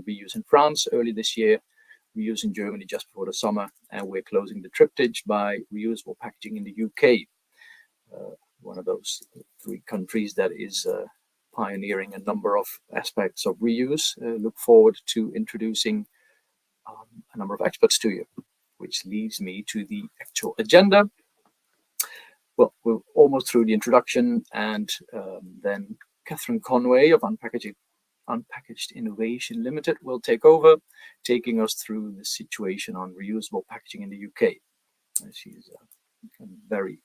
Reuse in France early this year, Reuse in Germany just before the summer, and we're closing the triptych by Reusable Packaging in the UK. One of those 3 countries that is pioneering a number of aspects of reuse. Look forward to introducing a number of experts to you, which leads me to the actual agenda. Well, we're almost through the introduction, and then Catherine Conway of Unpackaged Innovation Ltd will take over, taking us through the situation on reusable packaging in the UK. She's a very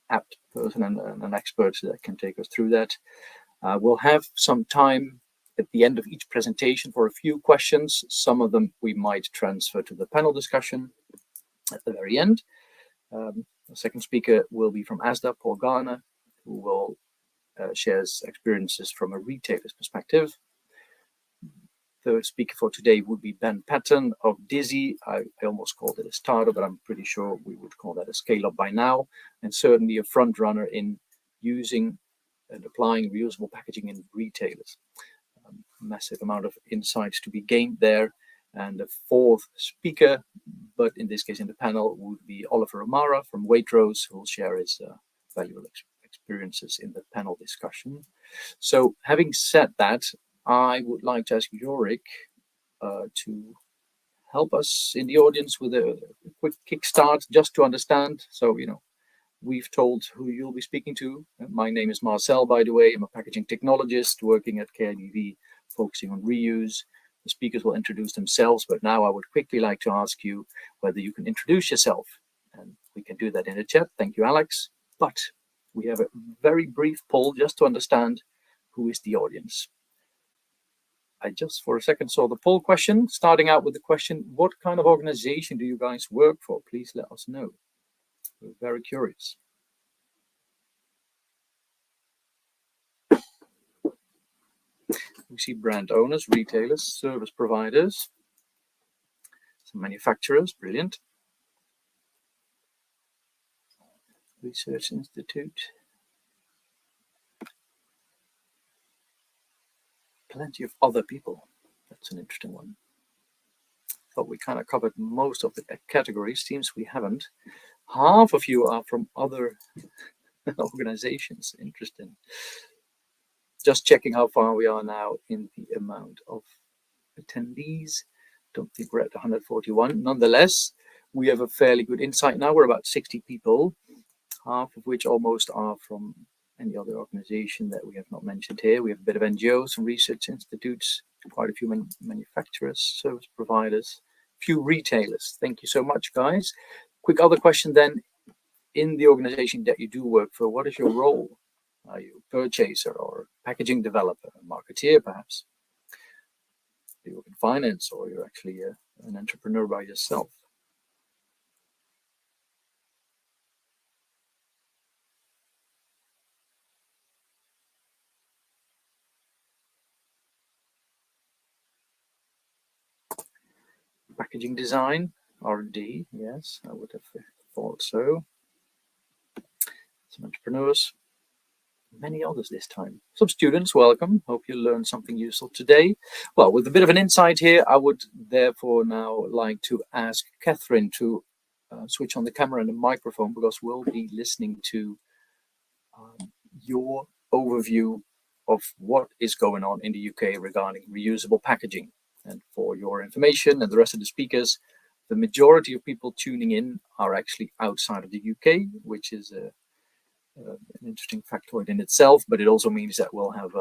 apt person and an expert that can take us through that. We'll have some time at the end of each presentation for a few questions. Some of them we might transfer to the panel discussion at the very end. The second speaker will be from Asda, Paul Garner, who will share his experiences from a retailer's perspective. Third speaker for today would be Ben Patten of Dizzie. I almost called it a startup, but I'm pretty sure we would call that a scale-up by now, and certainly a front runner in using and applying reusable packaging in retailers. Massive amount of insights to be gained there. And the fourth speaker, but in this case in the panel, would be Oliver O'Mara from Waitrose, who will share his valuable experiences in the panel discussion. So having said that, I would like to ask Jorik to help us in the audience with a quick kickstart, just to understand. So, we've told who you'll be speaking to. My name is Marcel, by the way. I'm a packaging technologist working at KIDV, focusing on reuse. The speakers will introduce themselves, but now I would quickly like to ask you whether you can introduce yourself. And we can do that in the chat. Thank you, Alex. But we have a very brief poll just to understand who is the audience. I just for a second saw the poll question, starting out with the question, what kind of organization do you guys work for? Please let us know. We're very curious. We see brand owners, retailers, service providers, some manufacturers, brilliant. Research Institute. Plenty of other people. That's an interesting one. Thought we kind of covered most of the categories. Seems we haven't. Half of you are from other organizations. Interesting. Just checking how far we are now in the amount of attendees. Don't think we're at 141. Nonetheless, we have a fairly good insight now. We're about 60 people, half of which almost are from any other organization that we have not mentioned here. We have a bit of NGOs, some research institutes, quite a few manufacturers, service providers, a few retailers. Thank you so much, guys. Quick other question then. In the organization that you do work for, what is your role? Are you a purchaser or a packaging developer, a marketeer perhaps? Do you work in finance, or you're actually an entrepreneur by yourself? Packaging design, R&D, yes, I would have thought so. Some entrepreneurs, many others this time. Some students, welcome. Hope you learned something useful today. Well, with a bit of an insight here, I would therefore now like to ask Catherine to switch on the camera and the microphone, because we'll be listening to your overview of what is going on in the UK regarding reusable packaging. And for your information and the rest of the speakers, the majority of people tuning in are actually outside of the UK, which is an interesting factoid in itself, but it also means that we'll have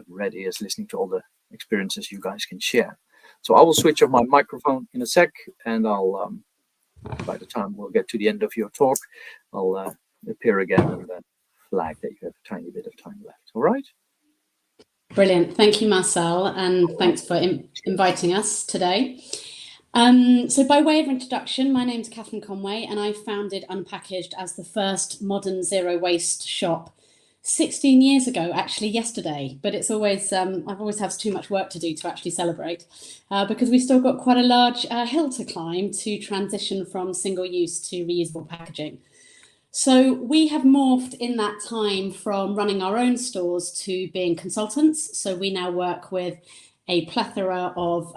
red ears listening to all the experiences you guys can share. So I will switch off my microphone in a sec, and I'll, by the time we'll get to the end of your talk, I'll appear again and then flag that you have a tiny bit of time left. All right? Brilliant. Thank you, Marcel, and thanks for inviting us today. So by way of introduction, my name is Catherine Conway, and I founded Unpackaged as the first modern zero waste shop 16 years ago, actually yesterday, but it's always, I've always had too much work to do to actually celebrate, because we've still got quite a large hill to climb to transition from single-use to reusable packaging. So we have morphed in that time from running our own stores to being consultants. So we now work with a plethora of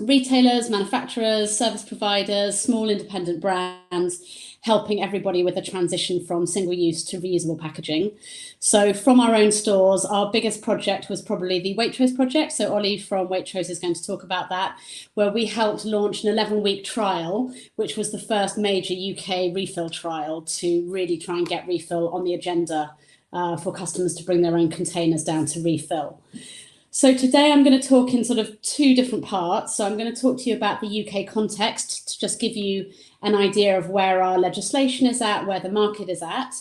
retailers, manufacturers, service providers, small independent brands, helping everybody with a transition from single-use to reusable packaging. So from our own stores, our biggest project was probably the Waitrose project. So Ollie from Waitrose is going to talk about that, where we helped launch an 11-week trial, which was the first major UK refill trial to really try and get refill on the agenda for customers to bring their own containers down to refill. So today I'm going to talk in sort of two different parts. So I'm going to talk to you about the UK context to just give you an idea of where our legislation is at, where the market is at.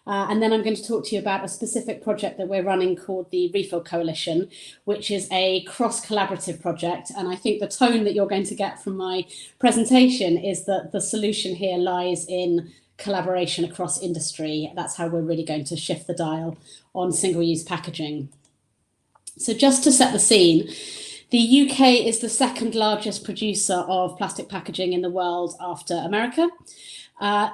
And then I'm going to talk to you about a specific project that we're running called the Refill Coalition, which is a cross-collaborative project. And I think the tone that you're going to get from my presentation is that the solution here lies in collaboration across industry. That's how we're really going to shift the dial on single-use packaging. So just to set the scene, the UK is the second largest producer of plastic packaging in the world after America.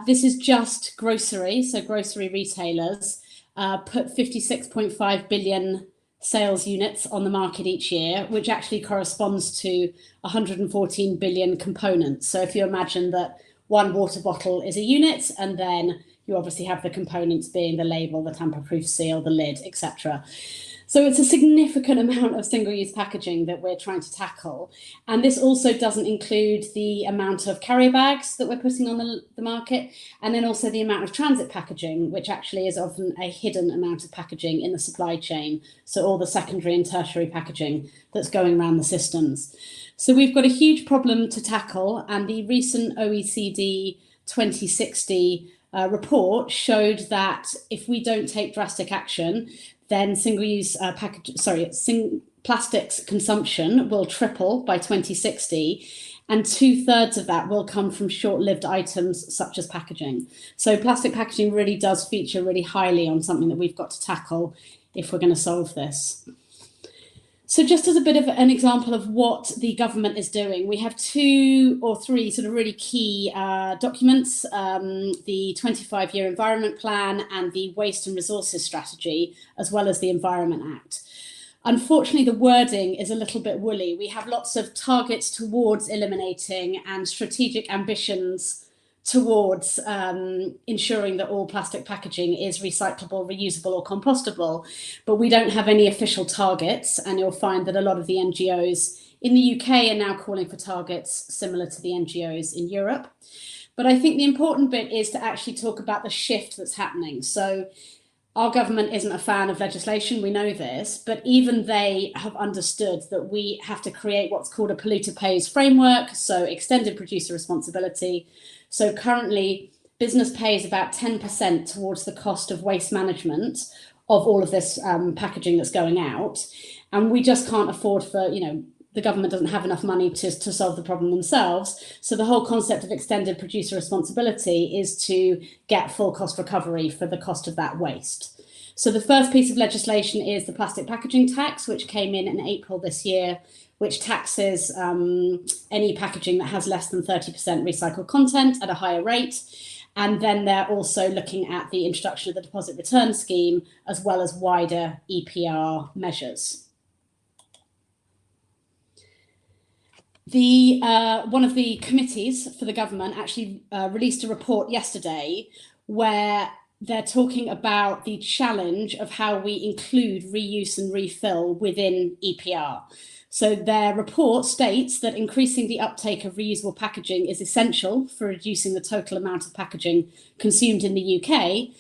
This is just grocery, so grocery retailers put 56.5 billion sales units on the market each year, which actually corresponds to 114 billion components. So if you imagine that one water bottle is a unit, and then you obviously have the components being the label, the tamper-proof seal, the lid, etc. So it's a significant amount of single-use packaging that we're trying to tackle. And this also doesn't include the amount of carrier bags that we're putting on the market, and then also the amount of transit packaging, which actually is often a hidden amount of packaging in the supply chain. So all the secondary and tertiary packaging that's going around the systems. So we've got a huge problem to tackle, and the recent OECD 2060 report showed that if we don't take drastic action, then single-use plastics consumption will triple by 2060, and 2/3 of that will come from short-lived items such as packaging. So plastic packaging really does feature really highly on something that we've got to tackle if we're going to solve this. So just as a bit of an example of what the government is doing, we have 2 or 3 sort of really key documents, the 25-year Environment Plan and the Waste and Resources Strategy, as well as the Environment Act. Unfortunately, the wording is a little bit woolly. We have lots of targets towards eliminating and strategic ambitions towards ensuring that all plastic packaging is recyclable, reusable or compostable, but we don't have any official targets, and you'll find that a lot of the NGOs in the UK are now calling for targets similar to the NGOs in Europe. But I think the important bit is to actually talk about the shift that's happening. So our government isn't a fan of legislation, we know this, but even they have understood that we have to create what's called a polluter pays framework, so extended producer responsibility. So currently, business pays about 10% towards the cost of waste management of all of this packaging that's going out. And we just can't afford for, the government doesn't have enough money to solve the problem themselves. So the whole concept of extended producer responsibility is to get full cost recovery for the cost of that waste. So the first piece of legislation is the plastic packaging tax, which came in April this year, which taxes any packaging that has less than 30% recycled content at a higher rate. And then they're also looking at the introduction of the deposit return scheme, as well as wider EPR measures. One of the committees for the government actually released a report yesterday where they're talking about the challenge of how we include reuse and refill within EPR. So their report states that increasing the uptake of reusable packaging is essential for reducing the total amount of packaging consumed in the UK,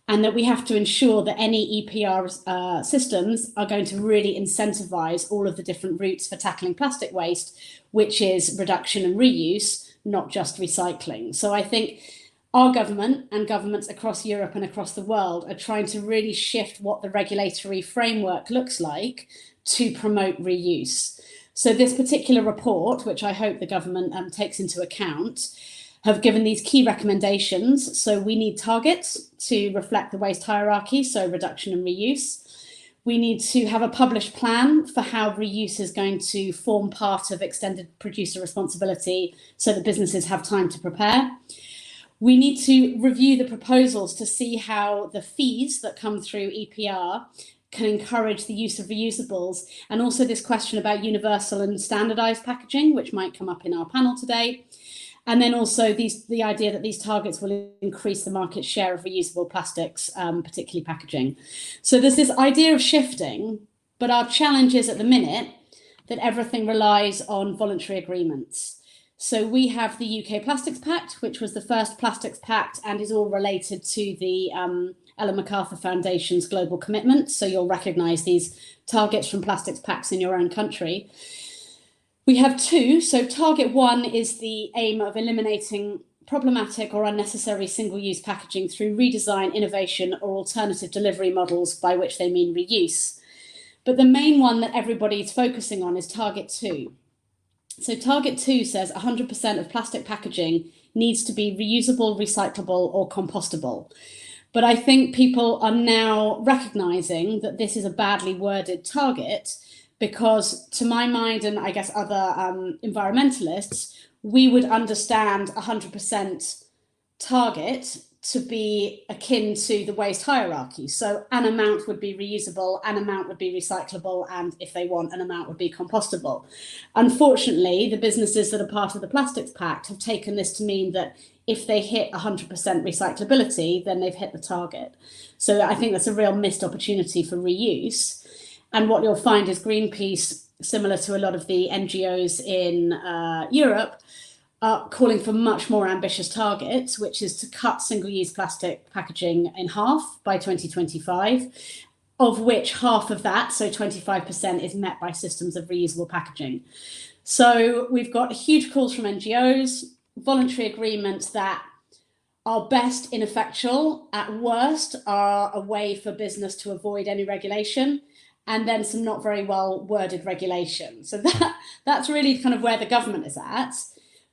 and that we have to ensure that any EPR systems are going to really incentivise all of the different routes for tackling plastic waste, which is reduction and reuse, not just recycling. So I think our government and governments across Europe and across the world are trying to really shift what the regulatory framework looks like to promote reuse. So this particular report, which I hope the government takes into account, have given these key recommendations. So we need targets to reflect the waste hierarchy, so reduction and reuse. We need to have a published plan for how reuse is going to form part of extended producer responsibility so that businesses have time to prepare. We need to review the proposals to see how the fees that come through EPR can encourage the use of reusables, and also this question about universal and standardized packaging, which might come up in our panel today. And then also the idea that these targets will increase the market share of reusable plastics, particularly packaging. So there's this idea of shifting, but our challenge is at the minute that everything relies on voluntary agreements. So we have the UK Plastics Pact, which was the first plastics pact and is all related to the Ellen MacArthur Foundation's global commitment. So you'll recognise these targets from plastics pacts in your own country. We have two. So target one is the aim of eliminating problematic or unnecessary single-use packaging through redesign, innovation, or alternative delivery models, by which they mean reuse. But the main one that everybody's focusing on is target two. So target two says 100% of plastic packaging needs to be reusable, recyclable, or compostable. But I think people are now recognising that this is a badly worded target, because to my mind, and I guess other environmentalists, we would understand 100% target to be akin to the waste hierarchy. So an amount would be reusable, an amount would be recyclable, and if they want, an amount would be compostable. Unfortunately, the businesses that are part of the Plastics Pact have taken this to mean that if they hit 100% recyclability, then they've hit the target. So I think that's a real missed opportunity for reuse. And what you'll find is Greenpeace, similar to a lot of the NGOs in Europe, are calling for much more ambitious targets, which is to cut single-use plastic packaging in half by 2025, of which half of that, so 25%, is met by systems of reusable packaging. So we've got huge calls from NGOs, voluntary agreements that are best ineffectual, at worst are a way for business to avoid any regulation, and then some not very well worded regulation. So that's really kind of where the government is at.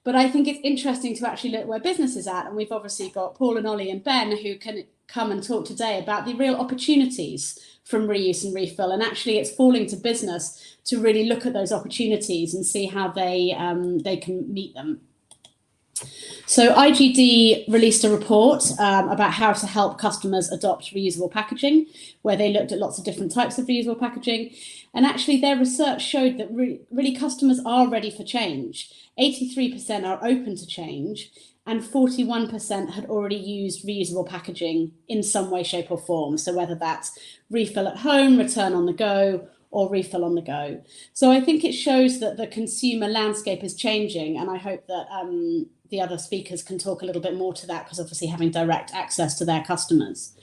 But I think it's interesting to actually look where business is at. And we've obviously got Paul and Ollie and Ben who can come and talk today about the real opportunities from reuse and refill. And actually it's falling to business to really look at those opportunities and see how they can meet them. So IGD released a report about how to help customers adopt reusable packaging, where they looked at lots of different types of reusable packaging. And actually their research showed that really customers are ready for change. 83% are open to change, and 41% had already used reusable packaging in some way, shape or form. So whether that's refill at home, return on the go, or refill on the go. So I think it shows that the consumer landscape is changing, and I hope that the other speakers can talk a little bit more to that, because obviously having direct access to their customers.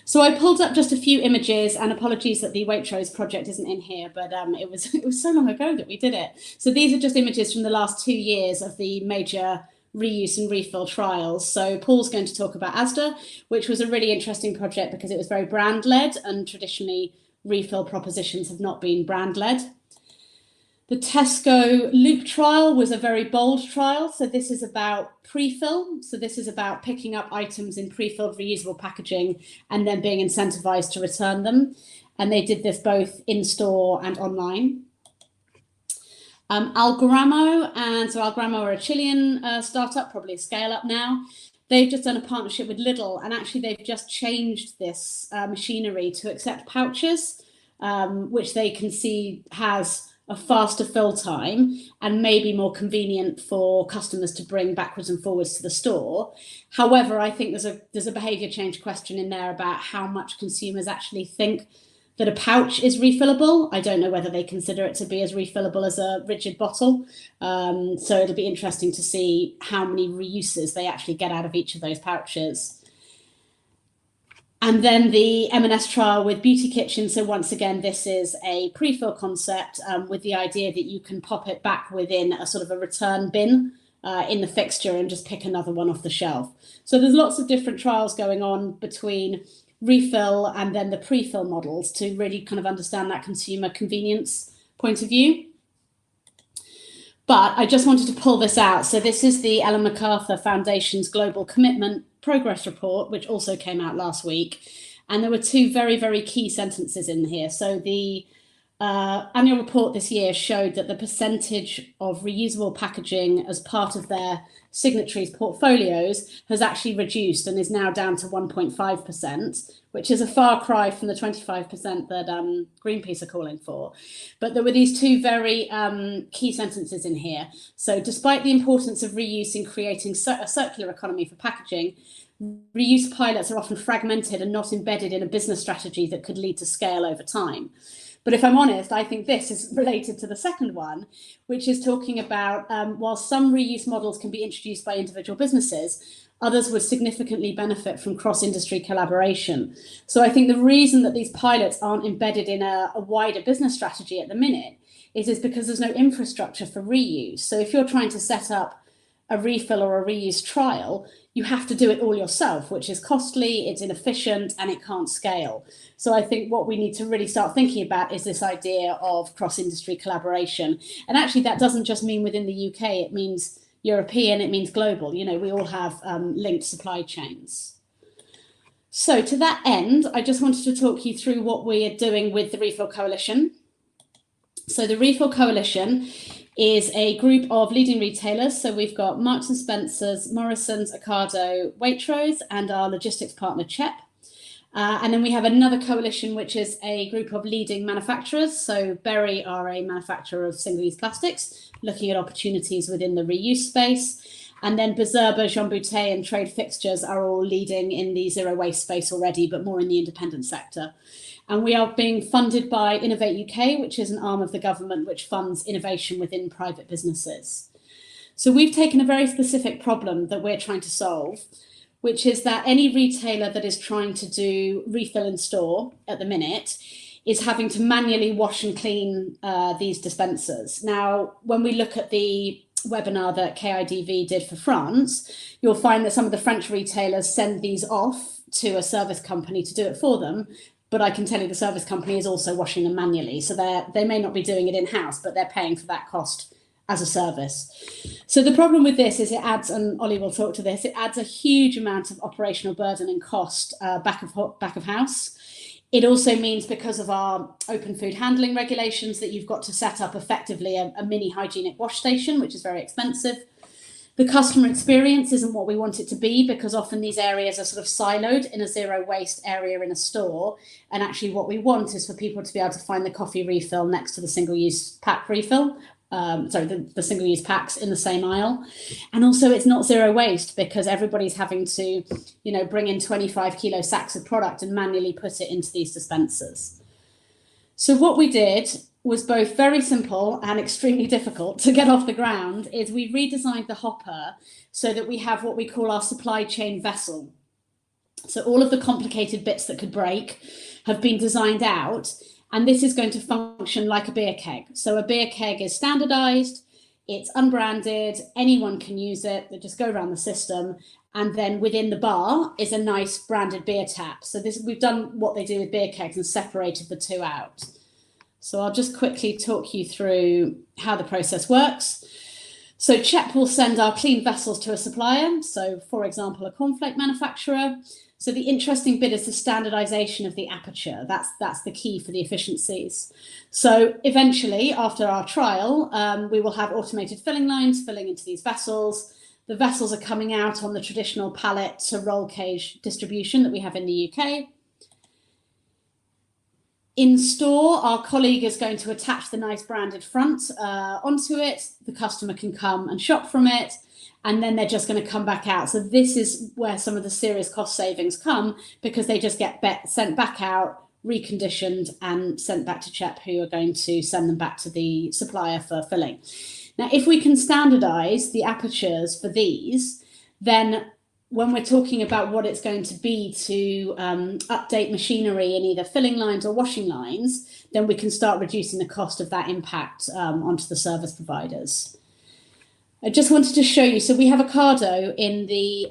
So I pulled up just a few images, and apologies that the Waitrose project isn't in here, but it was so long ago that we did it. So these are just images from the last 2 years of the major reuse and refill trials. So Paul's going to talk about Asda, which was a really interesting project because it was very brand led, and traditionally refill propositions have not been brand led. The Tesco Loop trial was a very bold trial. So this is about pre-fill. So this is about picking up items in pre-filled reusable packaging and then being incentivized to return them. And they did this both in store and online. Algramo are a Chilean startup, probably a scale up now. They've just done a partnership with Lidl, and actually they've just changed this machinery to accept pouches, which they can see has a faster fill time and maybe more convenient for customers to bring backwards and forwards to the store. However, I think there's a behaviour change question in there about how much consumers actually think that a pouch is refillable. I don't know whether they consider it to be as refillable as a rigid bottle. So it'll be interesting to see how many reuses they actually get out of each of those pouches. And then the M&S trial with Beauty Kitchen. So once again, this is a pre-fill concept with the idea that you can pop it back within a sort of a return bin in the fixture and just pick another one off the shelf. So there's lots of different trials going on between refill and then the pre-fill models to really kind of understand that consumer convenience point of view. But I just wanted to pull this out. So this is the Ellen MacArthur Foundation's Global Commitment Progress Report, which also came out last week. And there were two very, very key sentences in here. So the annual report this year showed that the percentage of reusable packaging as part of their signatories' portfolios has actually reduced and is now down to 1.5%, which is a far cry from the 25% that Greenpeace are calling for. But there were these two very key sentences in here. So despite the importance of reuse in creating a circular economy for packaging, reuse pilots are often fragmented and not embedded in a business strategy that could lead to scale over time. But if I'm honest, I think this is related to the second one, which is talking about while some reuse models can be introduced by individual businesses, others would significantly benefit from cross-industry collaboration. So I think the reason that these pilots aren't embedded in a wider business strategy at the minute is because there's no infrastructure for reuse. So if you're trying to set up a refill or a reuse trial, you have to do it all yourself, which is costly, it's inefficient, and it can't scale. So I think what we need to really start thinking about is this idea of cross-industry collaboration. And actually that doesn't just mean within the UK, it means European, it means global. You know, we all have linked supply chains. So to that end, I just wanted to talk you through what we are doing with the Refill Coalition. So the Refill Coalition is a group of leading retailers. So we've got Marks & Spencer's, Morrison's, Ocado, Waitrose, and our logistics partner, CHEP. And then we have another coalition, which is a group of leading manufacturers. So Berry are a manufacturer of single-use plastics, looking at opportunities within the reuse space. And then Beserber, Jean Boutet, and Trade Fixtures are all leading in the zero waste space already, but more in the independent sector. And we are being funded by Innovate UK, which is an arm of the government which funds innovation within private businesses. So we've taken a very specific problem that we're trying to solve, which is that any retailer that is trying to do refill in store at the minute is having to manually wash and clean these dispensers. Now, when we look at the webinar that KIDV did for France, you'll find that some of the French retailers send these off to a service company to do it for them. But I can tell you the service company is also washing them manually. So they may not be doing it in-house, but they're paying for that cost as a service. So the problem with this is it adds, and Ollie will talk to this, it adds a huge amount of operational burden and cost back of house. It also means, because of our open food handling regulations, that you've got to set up effectively a mini hygienic wash station, which is very expensive. The customer experience isn't what we want it to be, because often these areas are sort of siloed in a zero waste area in a store. And actually what we want is for people to be able to find the coffee refill next to the single-use pack refill. The single-use packs in the same aisle. And also it's not zero waste, because everybody's having to, you know, bring in 25 kilo sacks of product and manually put it into these dispensers. So what we did was both very simple and extremely difficult to get off the ground. Is we redesigned the hopper so that we have what we call our supply chain vessel. So all of the complicated bits that could break have been designed out, and this is going to function like a beer keg. So a beer keg is standardized, it's unbranded, anyone can use it, they just go around the system, and then within the bar is a nice branded beer tap. So this, we've done what they do with beer kegs and separated the two out. So I'll just quickly talk you through how the process works. So CHEP will send our clean vessels to a supplier. So for example, a cornflake manufacturer. So the interesting bit is the standardization of the aperture. That's the key for the efficiencies. So eventually, after our trial, we will have automated filling lines filling into these vessels. The vessels are coming out on the traditional pallet to roll cage distribution that we have in the UK. In store, our colleague is going to attach the nice branded front onto it. The customer can come and shop from it, and then they're just going to come back out. So this is where some of the serious cost savings come, because they just get sent back out, reconditioned, and sent back to CHEP, who are going to send them back to the supplier for filling. Now, if we can standardize the apertures for these, then when we're talking about what it's going to be to update machinery in either filling lines or washing lines, then we can start reducing the cost of that impact onto the service providers. I just wanted to show you, so we have Ocado in the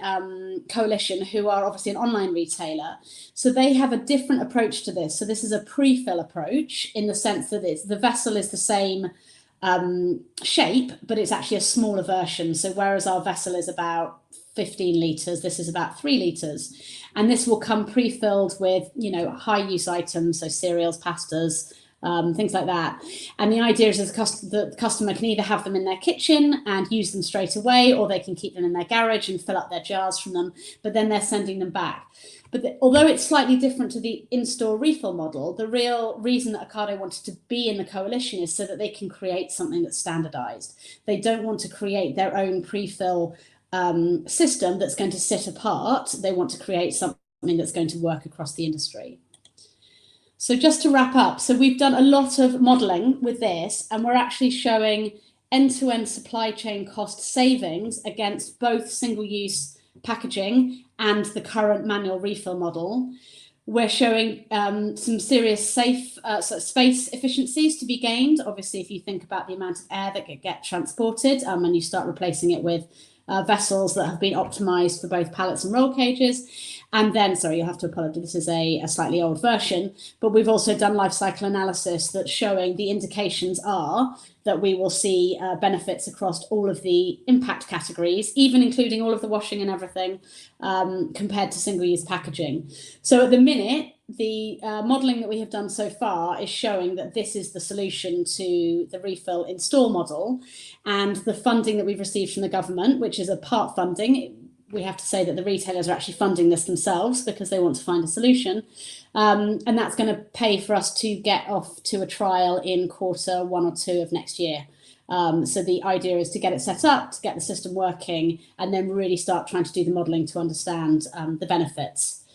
coalition, who are obviously an online retailer. So they have a different approach to this. So this is a pre-fill approach, in the sense that the vessel is the same shape, but it's actually a smaller version. So whereas our vessel is about 15 litres, this is about 3 litres. And this will come pre-filled with, you know, high use items, so cereals, pastas, things like that. And the idea is the customer can either have them in their kitchen and use them straight away, or they can keep them in their garage and fill up their jars from them, but then they're sending them back. But although it's slightly different to the in-store refill model, the real reason that Ocado wanted to be in the coalition is so that they can create something that's standardized. They don't want to create their own pre-fill system that's going to sit apart. They want to create something that's going to work across the industry. So just to wrap up, so we've done a lot of modeling with this, and we're actually showing end-to-end supply chain cost savings against both single-use packaging and the current manual refill model. We're showing some serious safe space efficiencies to be gained. Obviously, if you think about the amount of air that get transported and you start replacing it with vessels that have been optimized for both pallets and roll cages. And then, sorry, you'll have to apologize, this is a slightly old version, but we've also done life cycle analysis that's showing the indications are that we will see benefits across all of the impact categories, even including all of the washing and everything, compared to single-use packaging. So at the minute, the modelling that we have done so far is showing that this is the solution to the refill in-store model, and the funding that we've received from the government, which is a part funding. We have to say that the retailers are actually funding this themselves because they want to find a solution. And that's going to pay for us to get off to a trial in Q1 or Q2 of next year. So the idea is to get it set up, to get the system working, and then really start trying to do the modelling to understand the benefits.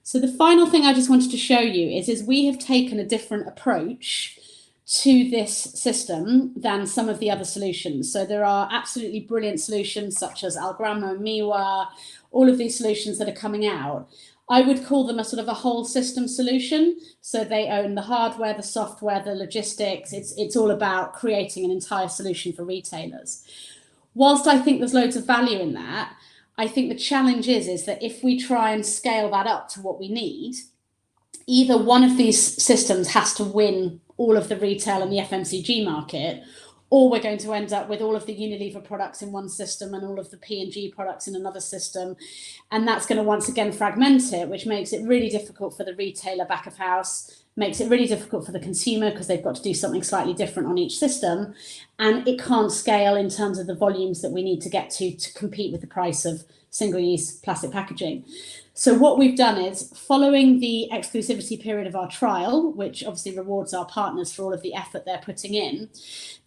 So the final thing I just wanted to show you is we have taken a different approach to this system than some of the other solutions. So there are absolutely brilliant solutions such as Algramo, Miwa, all of these solutions that are coming out. I would call them a sort of a whole system solution. So they own the hardware, the software, the logistics. It's all about creating an entire solution for retailers. Whilst I think there's loads of value in that, I think the challenge is that if we try and scale that up to what we need, either one of these systems has to win all of the retail and the FMCG market, or we're going to end up with all of the Unilever products in one system and all of the P&G products in another system. And that's going to once again fragment it, which makes it really difficult for the retailer back of house, makes it really difficult for the consumer because they've got to do something slightly different on each system. And it can't scale in terms of the volumes that we need to get to compete with the price of single-use plastic packaging. So what we've done is, following the exclusivity period of our trial, which obviously rewards our partners for all of the effort they're putting in,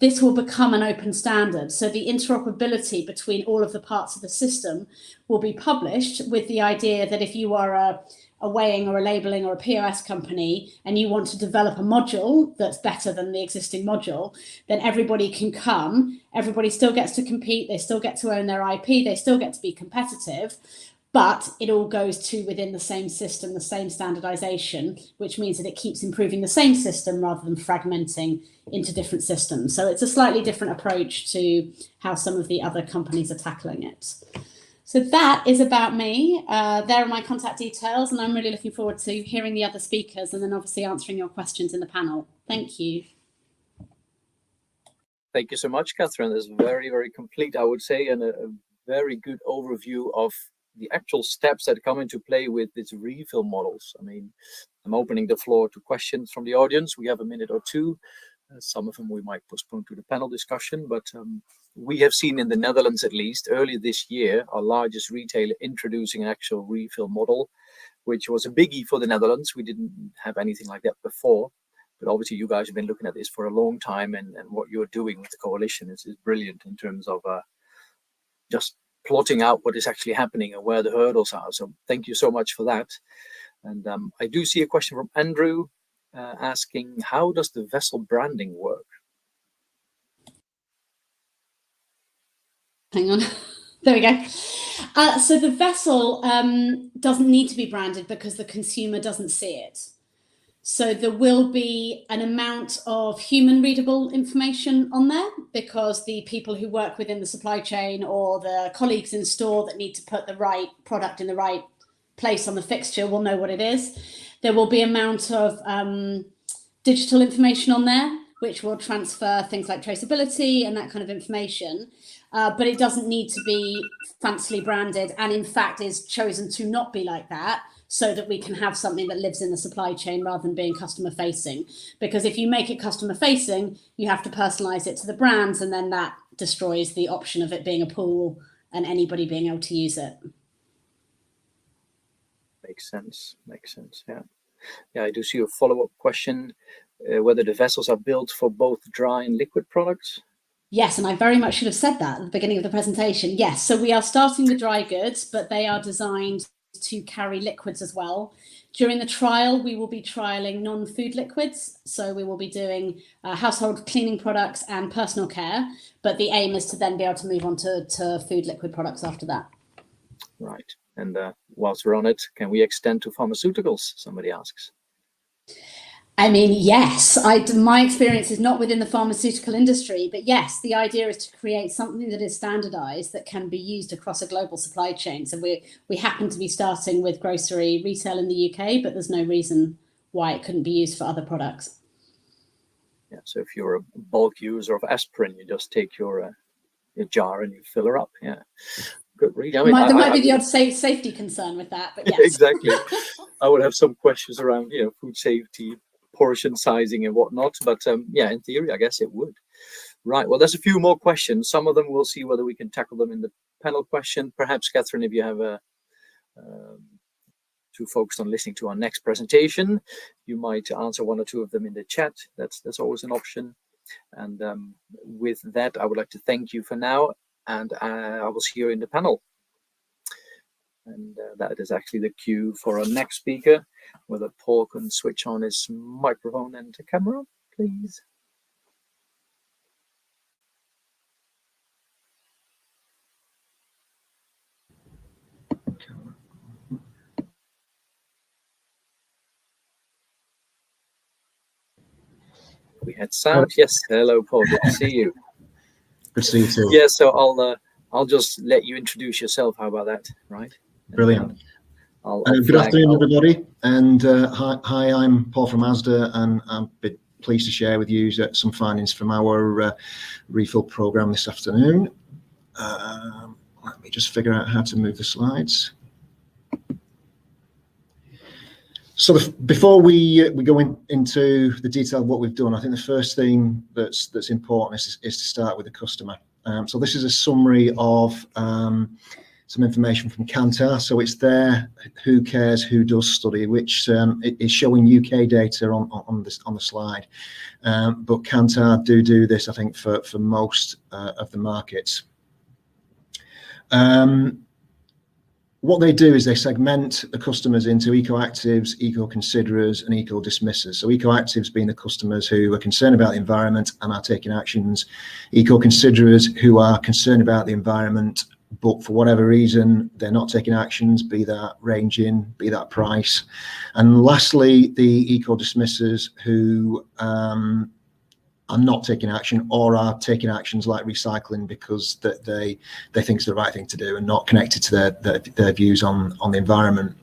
this will become an open standard. So the interoperability between all of the parts of the system will be published, with the idea that if you are a weighing or a labelling or a POS company and you want to develop a module that's better than the existing module, then everybody can come, everybody still gets to compete, they still get to own their IP, they still get to be competitive, but it all goes to within the same system, the same standardization, which means that it keeps improving the same system rather than fragmenting into different systems. So it's a slightly different approach to how some of the other companies are tackling it. So that is about me. There are my contact details, and I'm really looking forward to hearing the other speakers and then obviously answering your questions in the panel. Thank you. Thank you so much, Catherine. That's very, very complete, I would say, and a very good overview of the actual steps that come into play with these refill models. I mean, I'm opening the floor to questions from the audience. We have a minute or two. Some of them we might postpone to the panel discussion, but we have seen in the Netherlands, at least earlier this year, our largest retailer introducing an actual refill model, which was a biggie for the Netherlands. We didn't have anything like that before, but obviously you guys have been looking at this for a long time, and what you're doing with the coalition is brilliant in terms of just plotting out what is actually happening and where the hurdles are. So thank you so much for that. And I do see a question from Andrew asking, how does the vessel branding work? Hang on, there we go. So the vessel doesn't need to be branded because the consumer doesn't see it. So there will be an amount of human readable information on there because the people who work within the supply chain or the colleagues in store that need to put the right product in the right place on the fixture will know what it is. There will be an amount of digital information on there, which will transfer things like traceability and that kind of information. But it doesn't need to be fancily branded, and in fact is chosen to not be like that so that we can have something that lives in the supply chain rather than being customer facing. Because if you make it customer facing, you have to personalize it to the brands, and then that destroys the option of it being a pool and anybody being able to use it. Makes sense. Yeah. I do see a follow-up question, whether the vessels are built for both dry and liquid products. Yes, and I very much should have said that at the beginning of the presentation. Yes, so we are starting with dry goods, but they are designed to carry liquids as well. During the trial, we will be trialing non-food liquids. So we will be doing household cleaning products and personal care, but the aim is to then be able to move on to food liquid products after that. Right. And whilst we're on it, can we extend to pharmaceuticals? Somebody asks. I mean, yes, my experience is not within the pharmaceutical industry, but yes, the idea is to create something that is standardized that can be used across a global supply chain. So we happen to be starting with grocery retail in the UK, but there's no reason why it couldn't be used for other products. Yeah, so if you're a bulk user of aspirin, you just take your jar and you fill her up. Yeah, good read. I mean, there might be the odd safety concern with that, but yes. Exactly. I would have some questions around, food safety, portion sizing and whatnot, but yeah, in theory, I guess it would. Right. Well, there's a few more questions. Some of them we'll see whether we can tackle them in the panel question. Perhaps, Catherine, if you have too focused on listening to our next presentation, you might answer one or two of them in the chat. That's always an option. And with that, I would like to thank you for now, and I will see you in the panel. And that is actually the cue for our next speaker, whether Paul can switch on his microphone and camera, please. We had sound. Yes. Hello, Paul. Good to see you. Good to see you too. Yeah. So I'll just let you introduce yourself. How about that? Right. Brilliant. Good afternoon, everybody. And hi, I'm Paul from Asda, and I'm pleased to share with you some findings from our refill program this afternoon. Let me just figure out how to move the slides. So before we go into the detail of what we've done, I think the first thing that's important is to start with the customer. So this is a summary of some information from Kantar. So it's their Who Cares, Who Does study, which is showing UK data on the slide. But Kantar do this, I think, for most of the markets. What they do is they segment the customers into eco-actives, eco-considerers, and eco-dismissers. So eco-actives being the customers who are concerned about the environment and are taking actions. Eco-considerers who are concerned about the environment, but for whatever reason, they're not taking actions, be that ranging, be that price. And lastly, the eco-dismissers who are not taking action, or are taking actions like recycling because they think it's the right thing to do and not connected to their views on the environment.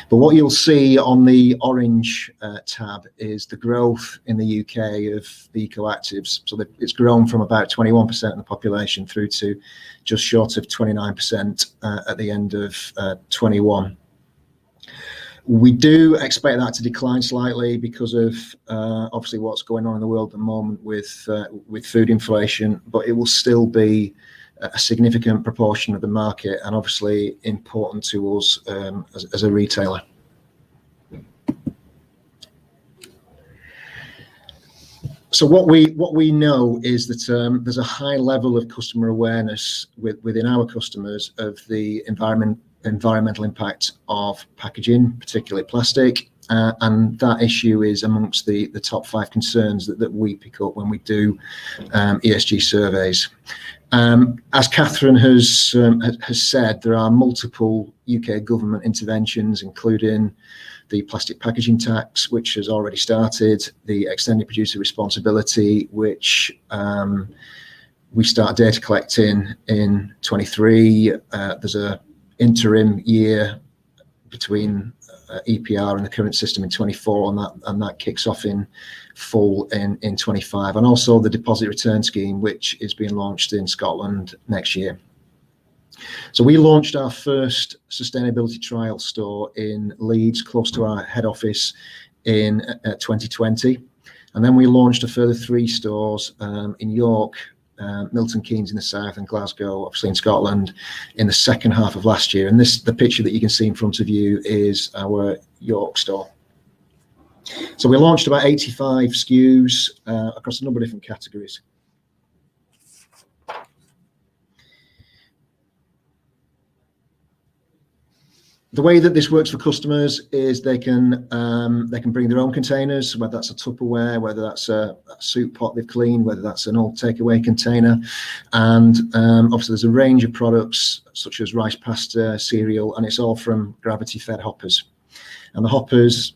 But what you'll see on the orange tab is the growth in the UK of the eco-actives. So it's grown from about 21% of the population through to just short of 29% at the end of 21. We do expect that to decline slightly because of obviously what's going on in the world at the moment with food inflation, but it will still be a significant proportion of the market and obviously important to us as a retailer. So what we know is that there's a high level of customer awareness within our customers of the environmental impact of packaging, particularly plastic, and that issue is amongst the top 5 concerns that we pick up when we do ESG surveys. As Catherine has said, there are multiple UK government interventions, including the plastic packaging tax, which has already started, the extended producer responsibility, which we start data collecting in 23. There's a interim year between EPR and the current system in 24, and that kicks off in full in 25, and also the deposit return scheme, which is being launched in Scotland next year. So we launched our first sustainability trial store in Leeds, close to our head office, in 2020. And then we launched a further 3 stores in York, Milton Keynes in the south, and Glasgow, obviously in Scotland, in the second half of last year. And the picture that you can see in front of you is our York store. So we launched about 85 SKUs across a number of different categories. The way that this works for customers is they can bring their own containers, whether that's a Tupperware, whether that's a soup pot they've cleaned, whether that's an old takeaway container. And obviously there's a range of products such as rice pasta, cereal, and it's all from gravity-fed hoppers. And the hoppers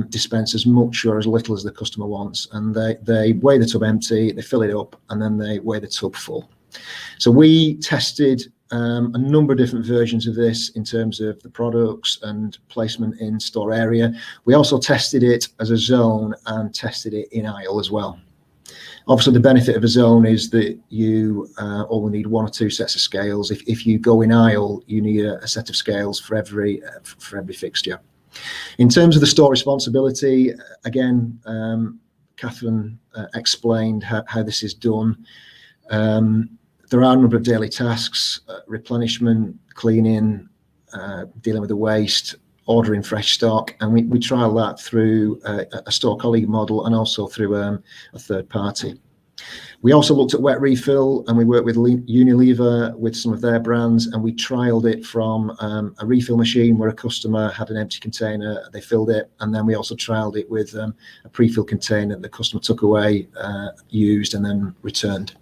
dispense as much or as little as the customer wants. And they weigh the tub empty, they fill it up, and then they weigh the tub full. So we tested a number of different versions of this in terms of the products and placement in store area. We also tested it as a zone and tested it in aisle as well. Obviously, the benefit of a zone is that you only need 1 or 2 sets of scales. If you go in aisle, you need a set of scales for every fixture. In terms of the store responsibility, again, Catherine explained how this is done. There are a number of daily tasks: replenishment, cleaning, dealing with the waste, ordering fresh stock, and we trial that through a store colleague model and also through a third party. We also looked at wet refill, and we worked with Unilever with some of their brands, and we trialed it from a refill machine where a customer had an empty container, they filled it, and then we also trialed it with a pre-fill container that the customer took away, used, and then returned.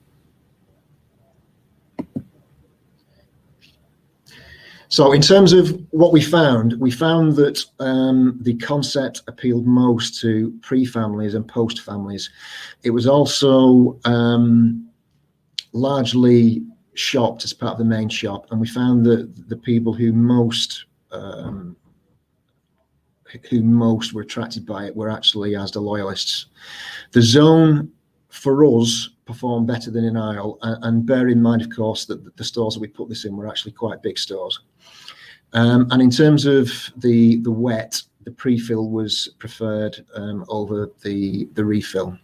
So in terms of what we found that the concept appealed most to pre-families and post-families. It was also largely shopped as part of the main shop, and we found that the people who most were attracted by it were actually Asda loyalists. The zone for us performed better than in aisle, and bear in mind, of course, that the stores that we put this in were actually quite big stores. And in terms of the wet, the pre-fill was preferred over the refill.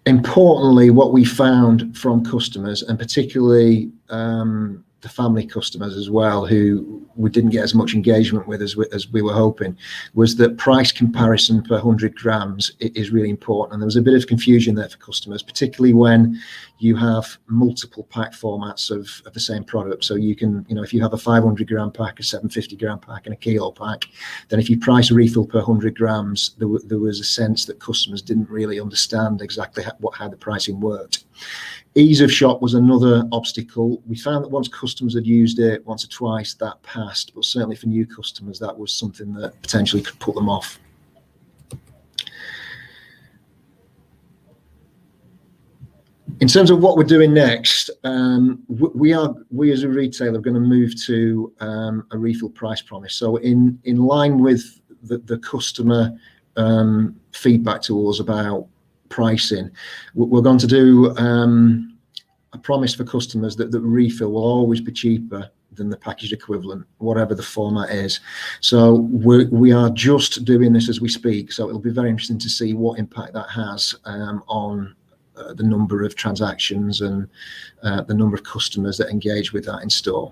Importantly, what we found from customers, and particularly the family customers as well, who we didn't get as much engagement with as we were hoping, was that price comparison per 100 grams is really important. And there was a bit of confusion there for customers, particularly when you have multiple pack formats of the same product. So you can, if you have a 500 gram pack, a 750 gram pack, and a kilo pack, then if you price a refill per 100 grams, there was a sense that customers didn't really understand exactly how the pricing worked. Ease of shop was another obstacle. We found that once customers had used it once or twice, that passed, but certainly for new customers, that was something that potentially could put them off. In terms of what we're doing next, we as a retailer are going to move to a refill price promise. So in line with the customer feedback to us about pricing, we're going to do a promise for customers that the refill will always be cheaper than the packaged equivalent, whatever the format is. So we are just doing this as we speak, so it'll be very interesting to see what impact that has on the number of transactions and the number of customers that engage with that in store.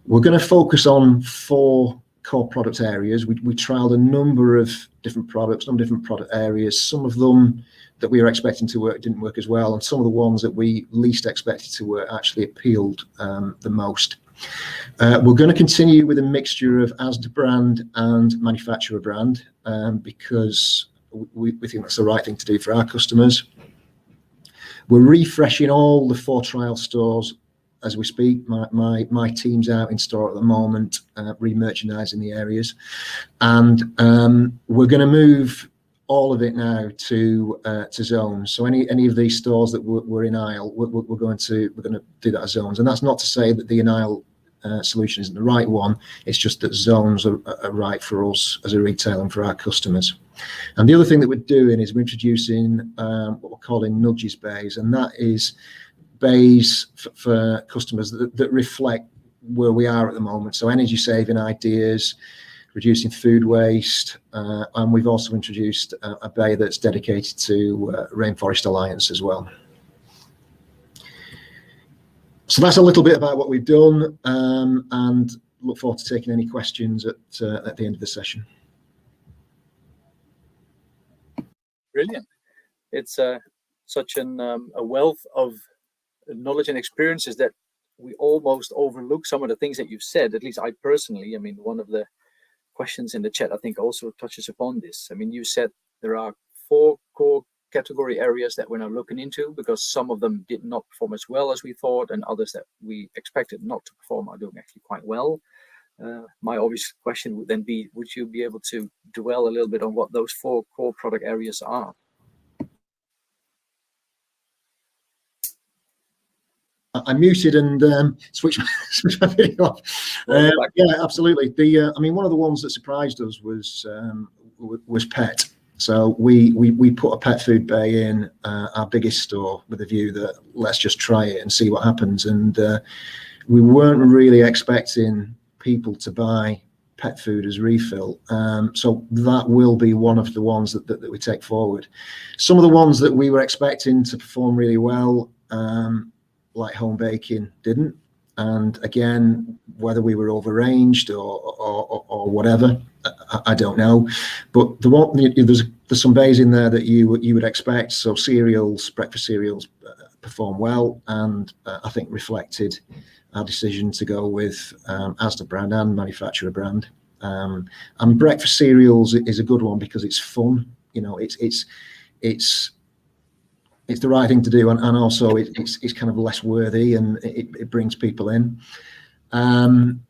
We're going to focus on 4 core product areas. We trialed a number of different products, some different product areas. Some of them that we were expecting to work didn't work as well, and some of the ones that we least expected to work actually appealed the most. We're going to continue with a mixture of Asda brand and manufacturer brand because we think that's the right thing to do for our customers. We're refreshing all the 4 trial stores as we speak. My team's out in store at the moment, re-merchandising the areas, and we're going to move all of it now to zones. So any of these stores that were in aisle, we're going to do that as zones. And that's not to say that the in aisle solution isn't the right one. It's just that zones are right for us as a retailer and for our customers. And the other thing that we're doing is we're introducing what we're calling nudges bays, and that is bays for customers that reflect where we are at the moment. So energy saving ideas, reducing food waste, and we've also introduced a bay that's dedicated to Rainforest Alliance as well. So that's a little bit about what we've done, and look forward to taking any questions at the end of the session. Brilliant. It's such a wealth of knowledge and experiences that we almost overlook some of the things that you've said. At least I personally, I mean, one of the questions in the chat I think also touches upon this. I mean, you said there are 4 core category areas that we're now looking into, because some of them did not perform as well as we thought, and others that we expected not to perform are doing actually quite well. My obvious question would then be, would you be able to dwell a little bit on what those 4 core product areas are? I muted and switched my video off. Yeah, absolutely. I mean, one of the ones that surprised us was pet. So we put a pet food bay in our biggest store with a view that let's just try it and see what happens. And we weren't really expecting people to buy pet food as refill. So that will be one of the ones that we take forward. Some of the ones that we were expecting to perform really well, like home baking, didn't. And again, whether we were overranged or whatever, I don't know. But there's some bays in there that you would expect. So cereals, breakfast cereals perform well, and I think reflected our decision to go with Asda brand and manufacturer brand. And breakfast cereals is a good one because it's fun. You know, it's the right thing to do, and also it's kind of less worthy, and it brings people in.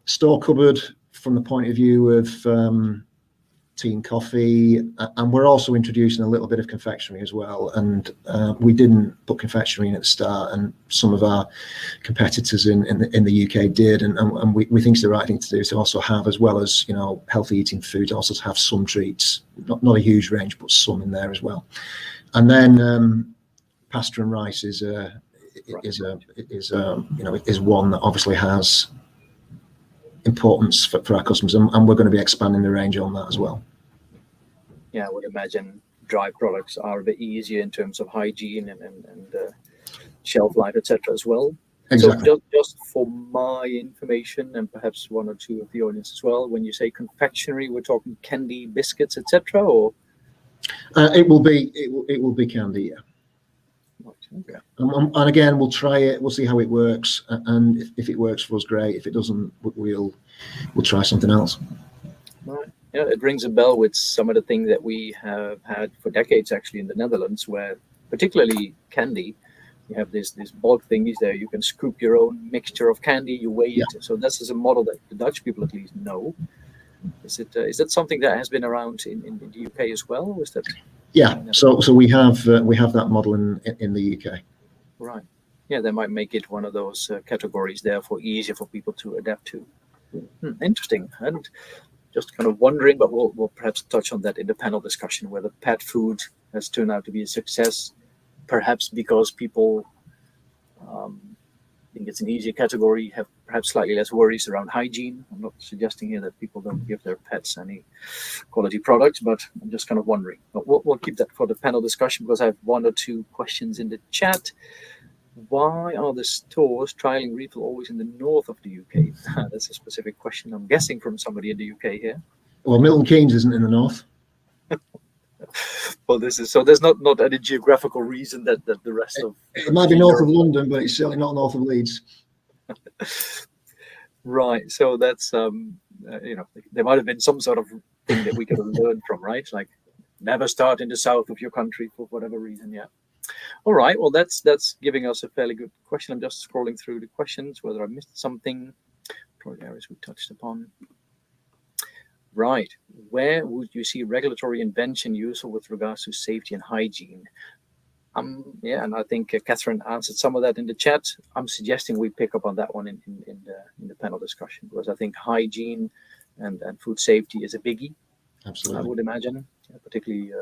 Store cupboard from the point of view of tea and coffee, and we're also introducing a little bit of confectionery as well. And we didn't put confectionery in at the start, and some of our competitors in the UK did, and we think it's the right thing to do, to also have, as well as, you know, healthy eating foods, also to have some treats, not a huge range, but some in there as well. And then pasta and rice is one that obviously has importance for our customers, and we're going to be expanding the range on that as well. Yeah, I would imagine dry products are a bit easier in terms of hygiene and shelf life, etc. as well. Exactly. So just for my information, and perhaps one or two of the audience as well, when you say confectionery, we're talking candy, biscuits, etc. or it will be candy, yeah. Okay. And again, we'll try it. We'll see how it works, and if it works for us, great. If it doesn't, we'll try something else. Right. Yeah, it rings a bell with some of the things that we have had for decades actually in the Netherlands, where particularly candy, you have this bulk thingies there. You can scoop your own mixture of candy. You weigh it. So this is a model that the Dutch people at least know. Is that something that has been around in the UK as well, or is that? Yeah, so we have that model in the UK. Right. Yeah, that might make it one of those categories, therefore easier for people to adapt to. Interesting. And just kind of wondering, but we'll perhaps touch on that in the panel discussion, whether pet food has turned out to be a success, perhaps because people think it's an easier category, have perhaps slightly less worries around hygiene. I'm not suggesting here that people don't give their pets any quality products, but I'm just kind of wondering. But we'll keep that for the panel discussion, because I have one or two questions in the chat. Why are the stores trialing refill always in the north of the UK? That's a specific question, I'm guessing, from somebody in the UK here. Well, Milton Keynes isn't in the north. Well, there's not any geographical reason that the rest of it might be north of London, but it's certainly not north of Leeds. Right. So that's there might have been some sort of thing that we could have learned from, right? Like never start in the south of your country for whatever reason. Yeah. All right. Well, that's giving us a fairly good question. I'm just scrolling through the questions, whether I missed something. Product areas we touched upon. Right. Where would you see regulatory intervention useful with regards to safety and hygiene? Yeah, and I think Catherine answered some of that in the chat. I'm suggesting we pick up on that one in the panel discussion, because I think hygiene and food safety is a biggie. Absolutely. I would imagine, particularly